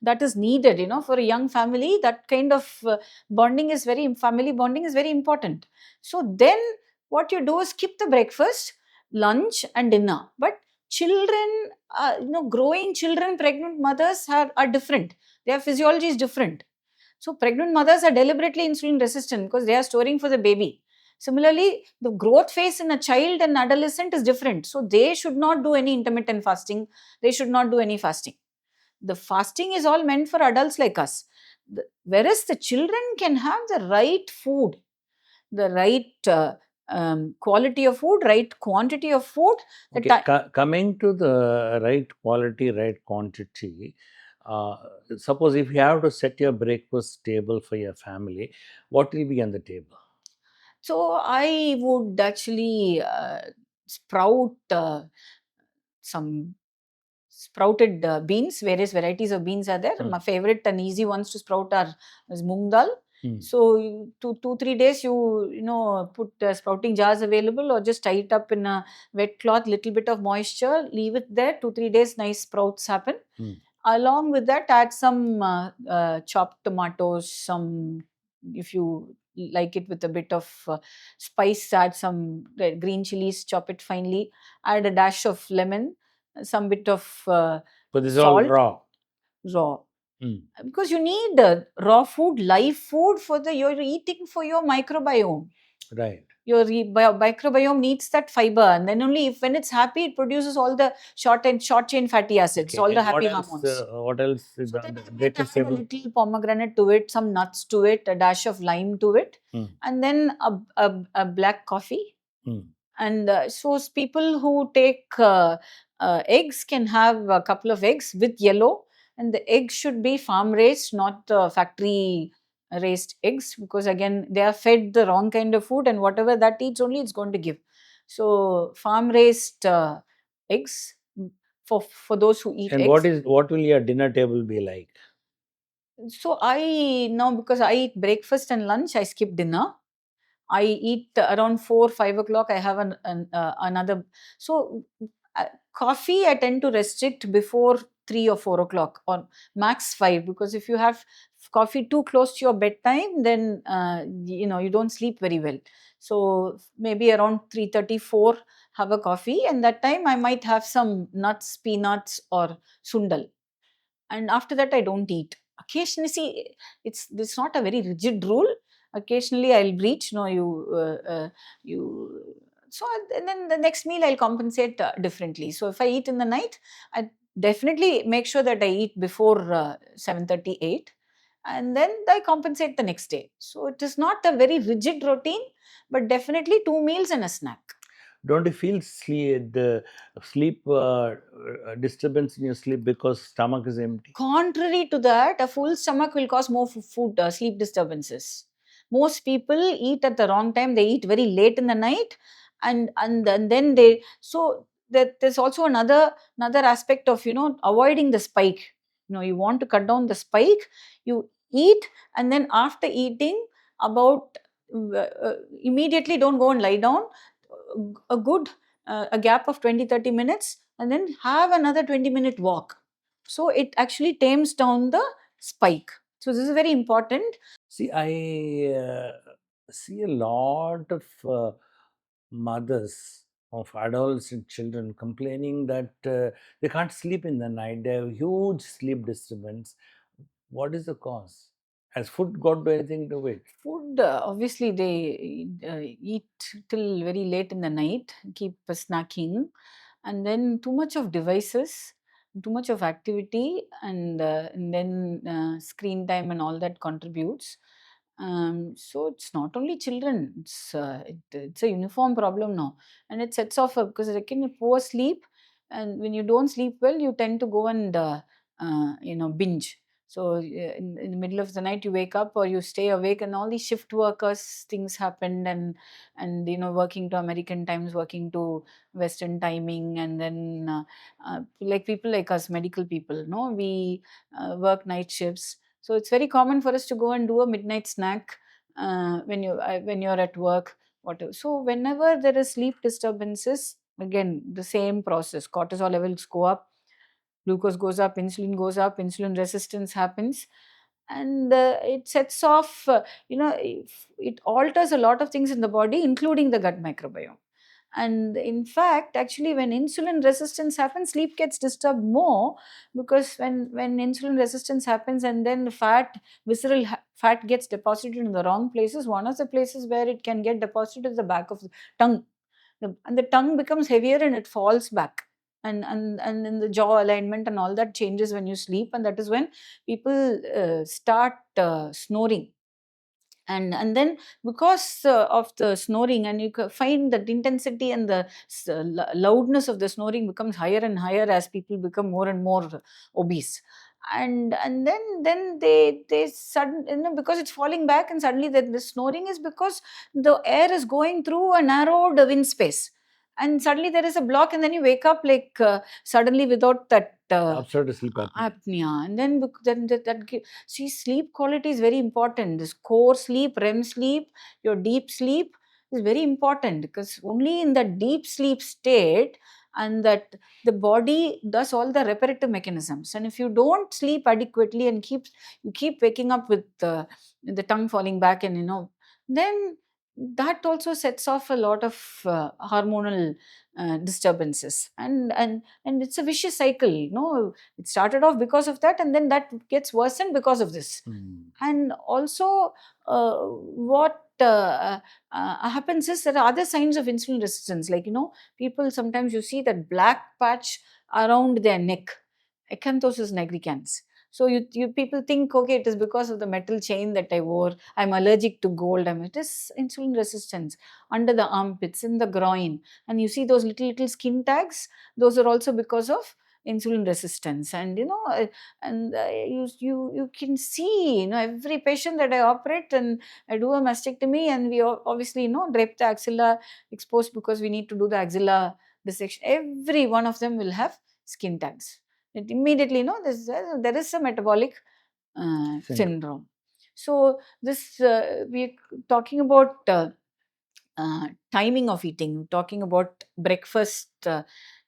that is needed, for a young family, that kind of family bonding is very important. So then what you do is skip the breakfast, lunch and dinner. But children, growing children, pregnant mothers are different. Their physiology is different. So pregnant mothers are deliberately insulin resistant because they are storing for the baby. Similarly, the growth phase in a child and adolescent is different. So they should not do any intermittent fasting. They should not do any fasting. The fasting is all meant for adults like us. Whereas the children can have the right food, the right quality of food, right quantity of food. Okay, coming to the right quality, right quantity, uh, suppose if you have to set your breakfast table for your family, what will be on the table? So I would actually sprout some sprouted beans. Various varieties of beans are there. My favorite and easy ones to sprout is moong dal. So 2-3 days you put sprouting jars available, or just tie it up in a wet cloth, little bit of moisture, leave it there. 2-3 days, nice sprouts happen. Along with that, add some chopped tomatoes, some, if you like it with a bit of spice, add some green chilies, chop it finely, add a dash of lemon, some bit of So this is all salt. raw. Because you need raw food, live food, you're eating for your microbiome. Right. Your microbiome needs that fiber, and then only when it's happy, it produces all the short chain fatty acids, all the happy hormones. What else is So then the I might greatest add a little pomegranate to it, some nuts to it, a dash of lime to it, and then a black coffee. And so people who take eggs can have a couple of eggs with yellow, and the eggs should be farm raised, not factory raised eggs, because again they are fed the wrong kind of food, and whatever that eats only it's going to give. So farm raised eggs for those who eat And eggs. what will your dinner table be like? So I now, because I eat breakfast and lunch, I skip dinner. I eat around 4-5 o'clock. I have another. So coffee I tend to restrict before 3 or 4 o'clock, or max 5, because if you have coffee too close to your bedtime, then you don't sleep very well. So maybe around 3:34, have a coffee, and that time I might have some nuts, peanuts, or sundal, and after that I don't eat. Occasionally, see, it's not a very rigid rule. Occasionally I'll breach. No, you. So and then the next meal I'll compensate differently. So if I eat in the night, I definitely make sure that I eat before 7:38, and then I compensate the next day. So it is not a very rigid routine, but definitely 2 meals and a snack. Don't you feel the sleep disturbance in your sleep because stomach is empty? Contrary to that, a full stomach will cause more sleep disturbances. Most people eat at the wrong time. They eat very late in the night, and then they, so that there's also another aspect of avoiding the spike. You want to cut down the spike. You eat, and then after eating, about immediately don't go and lie down. A good a gap of 20-30 minutes, and then have another 20-minute walk. So it actually tames down the spike. So this is very important. See, I see a lot of mothers of adults and children complaining that they can't sleep in the night. They have huge sleep disturbance. What is the cause? Has food got anything to it? Food, obviously, they eat till very late in the night, keep snacking, and then too much of devices, too much of activity, and then screen time and all that contributes. So it's not only children, it's a uniform problem now, and it sets off because again, poor sleep, and when you don't sleep well, you tend to go and binge. So in the middle of the night, you wake up or you stay awake, and all these shift workers things happened, and working to American times, working to Western timing, and then like people like us, medical people, no, we work night shifts. So it's very common for us to go and do a midnight snack when you're at work, whatever. So whenever there is sleep disturbances, again the same process. Cortisol levels go up, glucose goes up, insulin goes up, insulin resistance happens, and it sets off. It alters a lot of things in the body, including the gut microbiome. And in fact, actually, when insulin resistance happens, sleep gets disturbed more, because when insulin resistance happens and then the visceral fat gets deposited in the wrong places, one of the places where it can get deposited is the back of the tongue. And the tongue becomes heavier and it falls back. And then the jaw alignment and all that changes when you sleep, and that is when people start snoring. And then because of the snoring, and you find that intensity and the loudness of the snoring becomes higher and higher as people become more and more obese. And then they sudden, because it's falling back, and suddenly the snoring is because the air is going through a narrowed wind space, and suddenly there is a block, and then you wake up like suddenly without that Obstructive sleep apnea. apnea. And then see, sleep quality is very important. This core sleep, REM sleep, your deep sleep is very important, because only in the deep sleep state, and that the body does all the reparative mechanisms. And if you don't sleep adequately and you keep waking up with the tongue falling back, and then that also sets off a lot of hormonal disturbances, and it's a vicious cycle. It started off because of that, and then that gets worsened because of this. And also what happens is there are other signs of insulin resistance, like people sometimes, you see that black patch around their neck, acanthosis nigricans. So you people think, okay, it is because of the metal chain that I wore, I'm allergic to gold. It is insulin resistance under the armpits, in the groin, and you see those little skin tags. Those are also because of insulin resistance. And you can see, every patient that I operate, and I do a mastectomy, and we obviously drape the axilla exposed, because we need to do the axilla dissection. Every one of them will have skin tags. It immediately there is a metabolic syndrome. So this we're talking about timing of eating, talking about breakfast.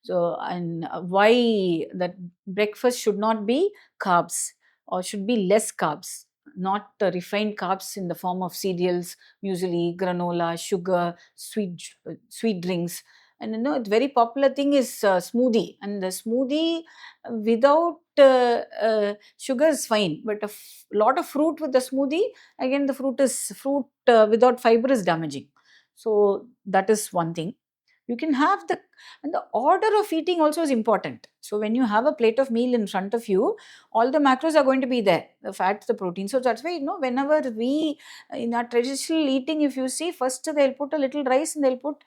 And why that breakfast should not be carbs, or should be less carbs, not refined carbs in the form of cereals, muesli, granola, sugar, sweet drinks. And a very popular thing is smoothie, and the smoothie without sugar is fine, but lot of fruit with the smoothie, again the fruit without fiber is damaging. So that is one thing. You can have and the order of eating also is important. So when you have a plate of meal in front of you, all the macros are going to be there, the fats, the protein. So that's why, whenever we, in our traditional eating, if you see, first they'll put a little rice, and they'll put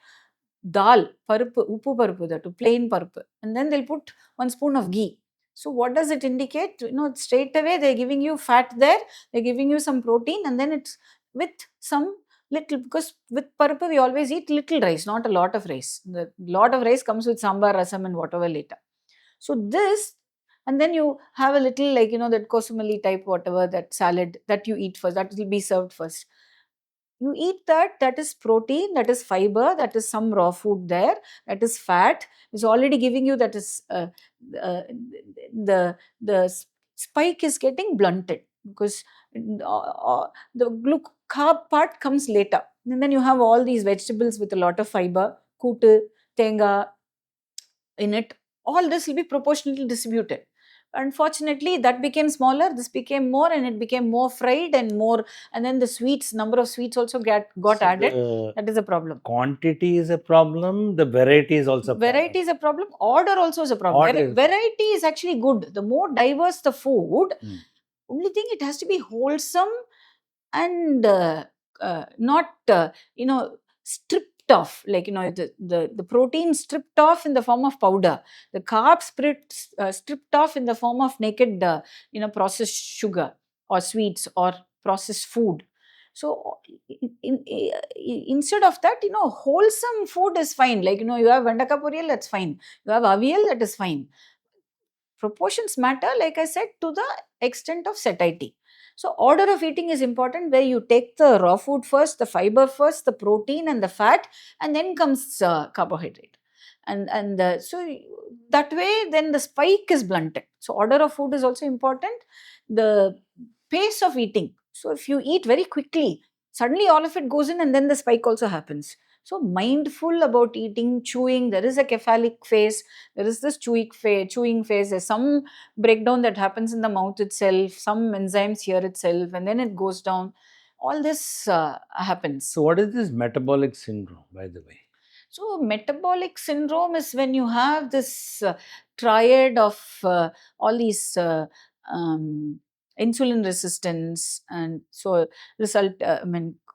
dal, parupu, uppu parupu, that plain parupu, and then they'll put 1 spoon of ghee. So what does it indicate? Straight away they're giving you fat there, they're giving you some protein, and then it's with some little, because with parupu we always eat little rice, not a lot of rice. The lot of rice comes with sambar, rasam, and whatever later. So this, and then you have a little, like that kosumali type, whatever, that salad that you eat first, that will be served first. You eat that is protein, that is fiber, that is some raw food there, that is fat, is already giving you, that is uh, the spike is getting blunted, because the carb part comes later. And then you have all these vegetables with a lot of fiber, kootu, tenga in it. All this will be proportionally distributed. Unfortunately, that became smaller, this became more, and it became more fried and more, and then the number of sweets also got added. That is a problem. Quantity is a problem, the variety is also a problem. Variety is a problem, order also is a problem. Variety is actually good. The more diverse the food, only thing, it has to be wholesome, and not stripped off, like the protein stripped off in the form of powder, the carbs stripped off in the form of naked processed sugar or sweets or processed food. So instead of that, wholesome food is fine. Like, you have vendaka poriyal, that's fine. You have avial, that is fine. Proportions matter, like I said, to the extent of satiety. So order of eating is important, where you take the raw food first, the fiber first, the protein and the fat, and then comes carbohydrate. So that way, then the spike is blunted. So order of food is also important. The pace of eating. So if you eat very quickly, suddenly all of it goes in, and then the spike also happens. So mindful about eating, chewing. There is a cephalic phase, there is this chewing phase. There's some breakdown that happens in the mouth itself, some enzymes here itself, and then it goes down. All this happens. So, what is this metabolic syndrome, by the way? So, metabolic syndrome is when you have this triad of all these insulin resistance, and so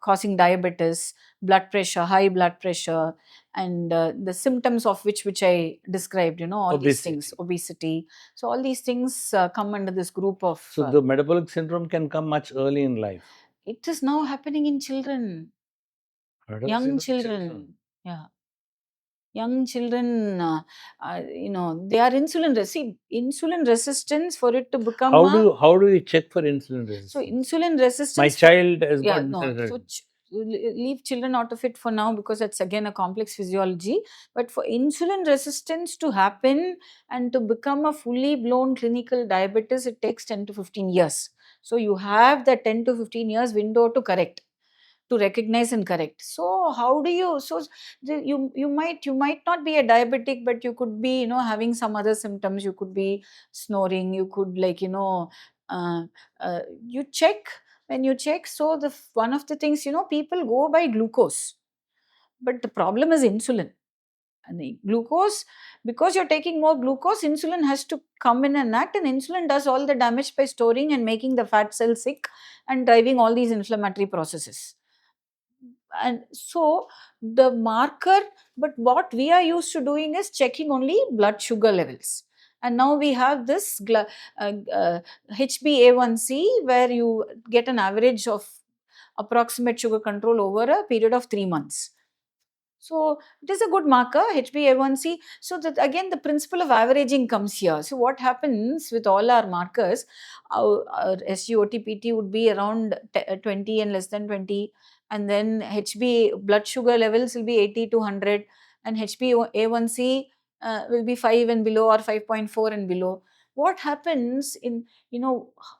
causing diabetes, blood pressure, high blood pressure, and the symptoms of which I described, all these things, obesity. So all these things come under this group of. So the metabolic syndrome can come much early in life. It is now happening in children, young children. Yeah. Young children, they are insulin resistance. For it to become how do you check for insulin resistance? So insulin resistance, my child has got leave children out of it for now, because that's again a complex physiology. But for insulin resistance to happen and to become a fully blown clinical diabetes, it takes 10 to 15 years. So you have the 10 to 15 years window to correct, to recognize and correct. So how do you, you might not be a diabetic, but you could be having some other symptoms. You could be snoring, you could you check. When you check, so one of the things, people go by glucose, but the problem is insulin. And the glucose, because you're taking more glucose, insulin has to come in and act, and insulin does all the damage by storing and making the fat cell sick and driving all these inflammatory processes. And so the marker, but what we are used to doing is checking only blood sugar levels. And now we have this HbA1c, where you get an average of approximate sugar control over a period of 3 months. So it is a good marker, HbA1c. So that again, the principle of averaging comes here. So what happens with all our markers, our SGOT-PT would be around 20 and less than 20. And then blood sugar levels will be 80 to 100. And HbA1c will be 5 and below, or 5.4 and below. What happens in,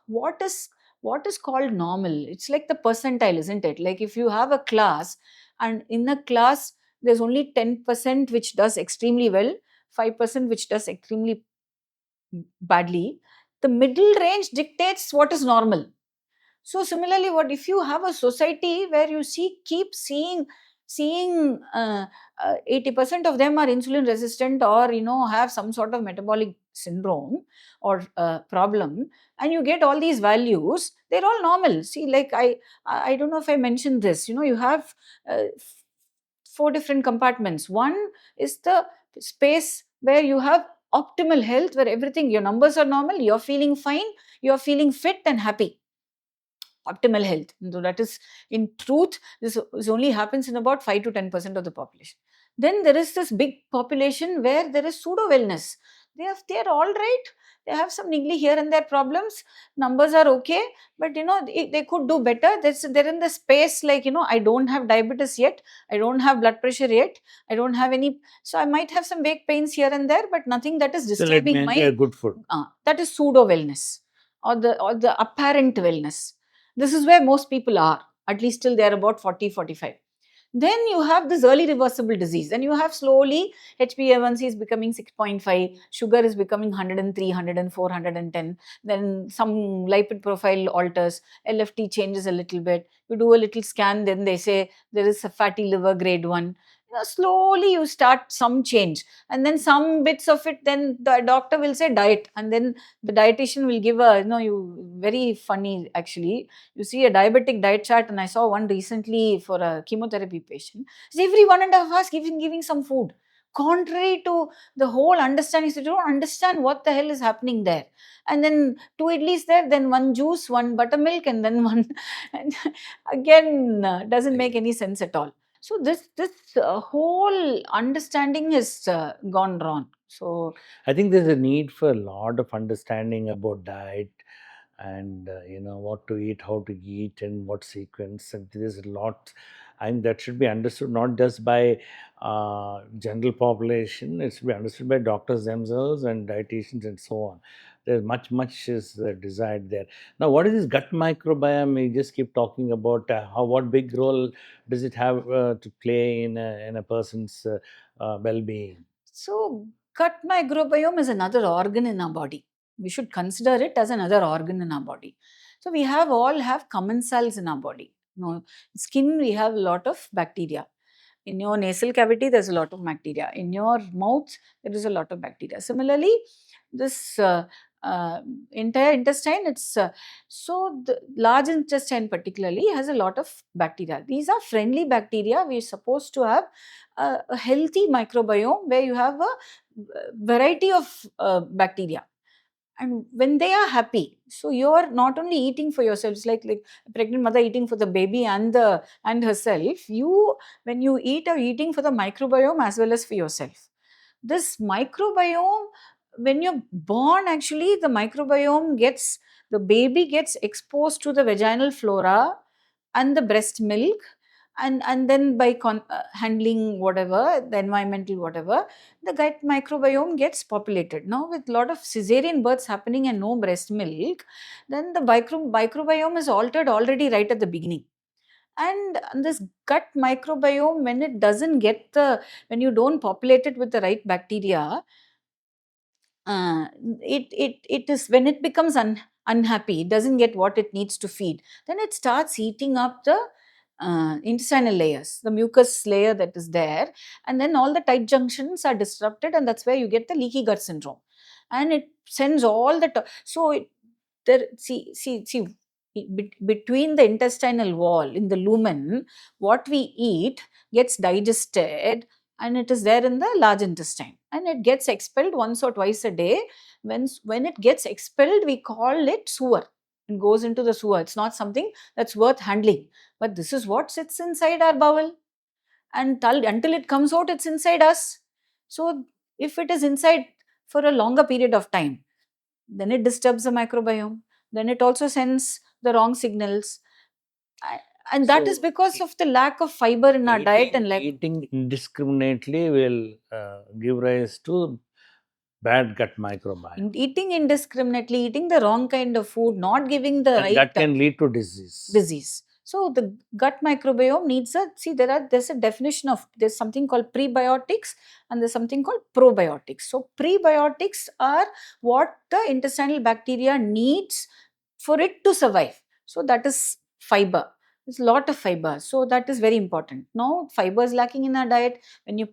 what is called normal? It's like the percentile, isn't it? Like if you have a class, and in the class, there's only 10% which does extremely well, 5% which does extremely badly. The middle range dictates what is normal. So similarly, what if you have a society where you keep seeing 80% of them are insulin resistant, or have some sort of metabolic syndrome or problem, and you get all these values, they're all normal. See, like I don't know if I mentioned this. You have 4 different compartments. One is the space where you have optimal health, where everything, your numbers are normal, you're feeling fine, you're feeling fit and happy. Optimal health. So that is, in truth, this only happens in about 5 to 10% of the population. Then there is this big population where there is pseudo wellness. They're all right. They have some niggly here and there problems. Numbers are okay, but they could do better. They're in the space like, I don't have diabetes yet. I don't have blood pressure yet. I don't have any. So I might have some vague pains here and there, but nothing that is disturbing my good food. That is pseudo wellness, or the apparent wellness. This is where most people are, at least till they're about 40, 45. Then you have this early reversible disease, and you have slowly HbA1c is becoming 6.5, sugar is becoming 103, 104, 110. Then some lipid profile alters, LFT changes a little bit. You do a little scan, then they say there is a fatty liver grade 1. slowly you start some change, and then some bits of it, then the doctor will say diet, and then the dietitian will give a, you very funny actually. You see a diabetic diet chart, and I saw one recently for a chemotherapy patient. It's every 1.5 hours giving some food, contrary to the whole understanding. So you don't understand what the hell is happening there. And then two idlis there, then one juice, one buttermilk, and then one and again doesn't make any sense at all. So this whole understanding has gone wrong. So I think there's a need for a lot of understanding about diet and what to eat, how to eat, and what sequence. And there's a lot, and that should be understood not just by general population. It should be understood by doctors themselves and dietitians and so on. There's much is desired there. Now, what is this gut microbiome? We just keep talking about what big role does it have to play in a person's well-being? So, gut microbiome is another organ in our body. We should consider it as another organ in our body. So, we all have common cells in our body. Skin, we have a lot of bacteria. In your nasal cavity, there's a lot of bacteria. In your mouth, there is a lot of bacteria. Similarly, this entire intestine, so the large intestine particularly has a lot of bacteria. These are friendly bacteria. We're supposed to have a healthy microbiome where you have a variety of bacteria. And when they are happy, so you're not only eating for yourself, it's like a pregnant mother eating for the baby and herself. When you eat, are eating for the microbiome as well as for yourself. This microbiome, when you're born, actually the baby gets exposed to the vaginal flora and the breast milk, and then by handling whatever the environmental whatever, the gut microbiome gets populated. Now with a lot of cesarean births happening and no breast milk, then the microbiome is altered already right at the beginning. And this gut microbiome, when you don't populate it with the right bacteria, it is when it becomes unhappy, it doesn't get what it needs to feed, then it starts eating up the intestinal layers, the mucus layer that is there, and then all the tight junctions are disrupted, and that's where you get the leaky gut syndrome. And it sends all the between the intestinal wall in the lumen, what we eat gets digested, and it is there in the large intestine, and it gets expelled once or twice a day. When it gets expelled, we call it sewer. It goes into the sewer. It's not something that's worth handling, but this is what sits inside our bowel, and until it comes out, it's inside us. So if it is inside for a longer period of time, then it disturbs the microbiome, then it also sends the wrong signals. And that is So, because of the lack of fiber in our diet, and eating indiscriminately will give rise to bad gut microbiome. eating indiscriminately, eating the wrong kind of food, not giving the And right that can lead to disease. So the gut microbiome needs there's something called prebiotics, and there's something called probiotics. So prebiotics are what the intestinal bacteria needs for it to survive. So that is fiber. There's a lot of fiber. So that is very important. Now fiber is lacking in our diet. When you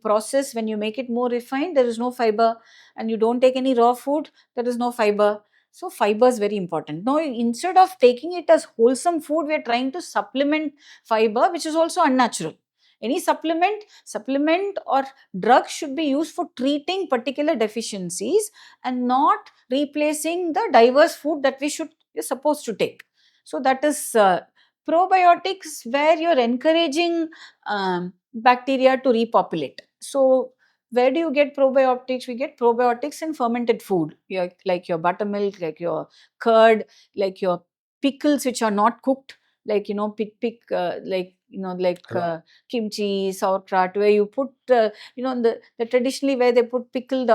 make it more refined, there is no fiber. And you don't take any raw food, there is no fiber. So fiber is very important. Now, instead of taking it as wholesome food, we are trying to supplement fiber, which is also unnatural. Any supplement or drug should be used for treating particular deficiencies and not replacing the diverse food that you're supposed to take. So that is probiotics, where you're encouraging bacteria to repopulate. So where do you get probiotics? We get probiotics in fermented food, like your buttermilk, like your curd, like your pickles which are not cooked, like kimchi, sauerkraut, where you put the traditionally where they put pickled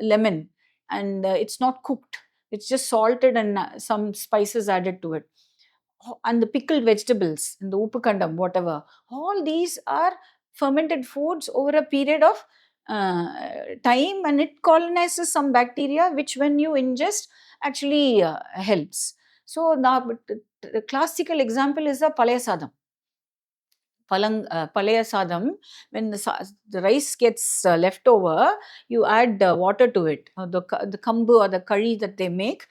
lemon, and it's not cooked. It's just salted and some spices added to it. And the pickled vegetables and the upukandam, whatever, all these are fermented foods over a period of time, and it colonizes some bacteria which when you ingest actually helps. So now the classical example is the palaya sadam. palaya sadam, when the rice gets left over, you add water to it. The kambu or the curry that they make,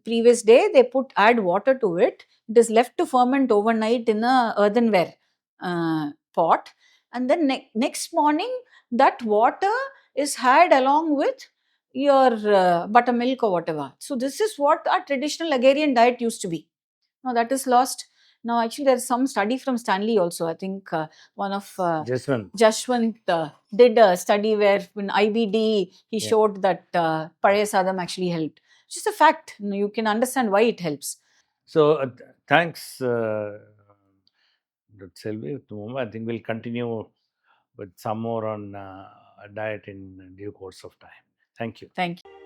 previous day they add water to it. It is left to ferment overnight in a earthenware pot, and then next morning that water is had along with your buttermilk or whatever. So this is what our traditional agrarian diet used to be. Now that is lost. Now actually there's some study from Stanley also. I think one of Jashwant did a study where in IBD he showed that Paraya Sadam actually helped. It's just a fact. You can understand why it helps. So thanks, Dr. Selvi. At the moment, I think we'll continue with some more on diet in due course of time. Thank you. Thank you.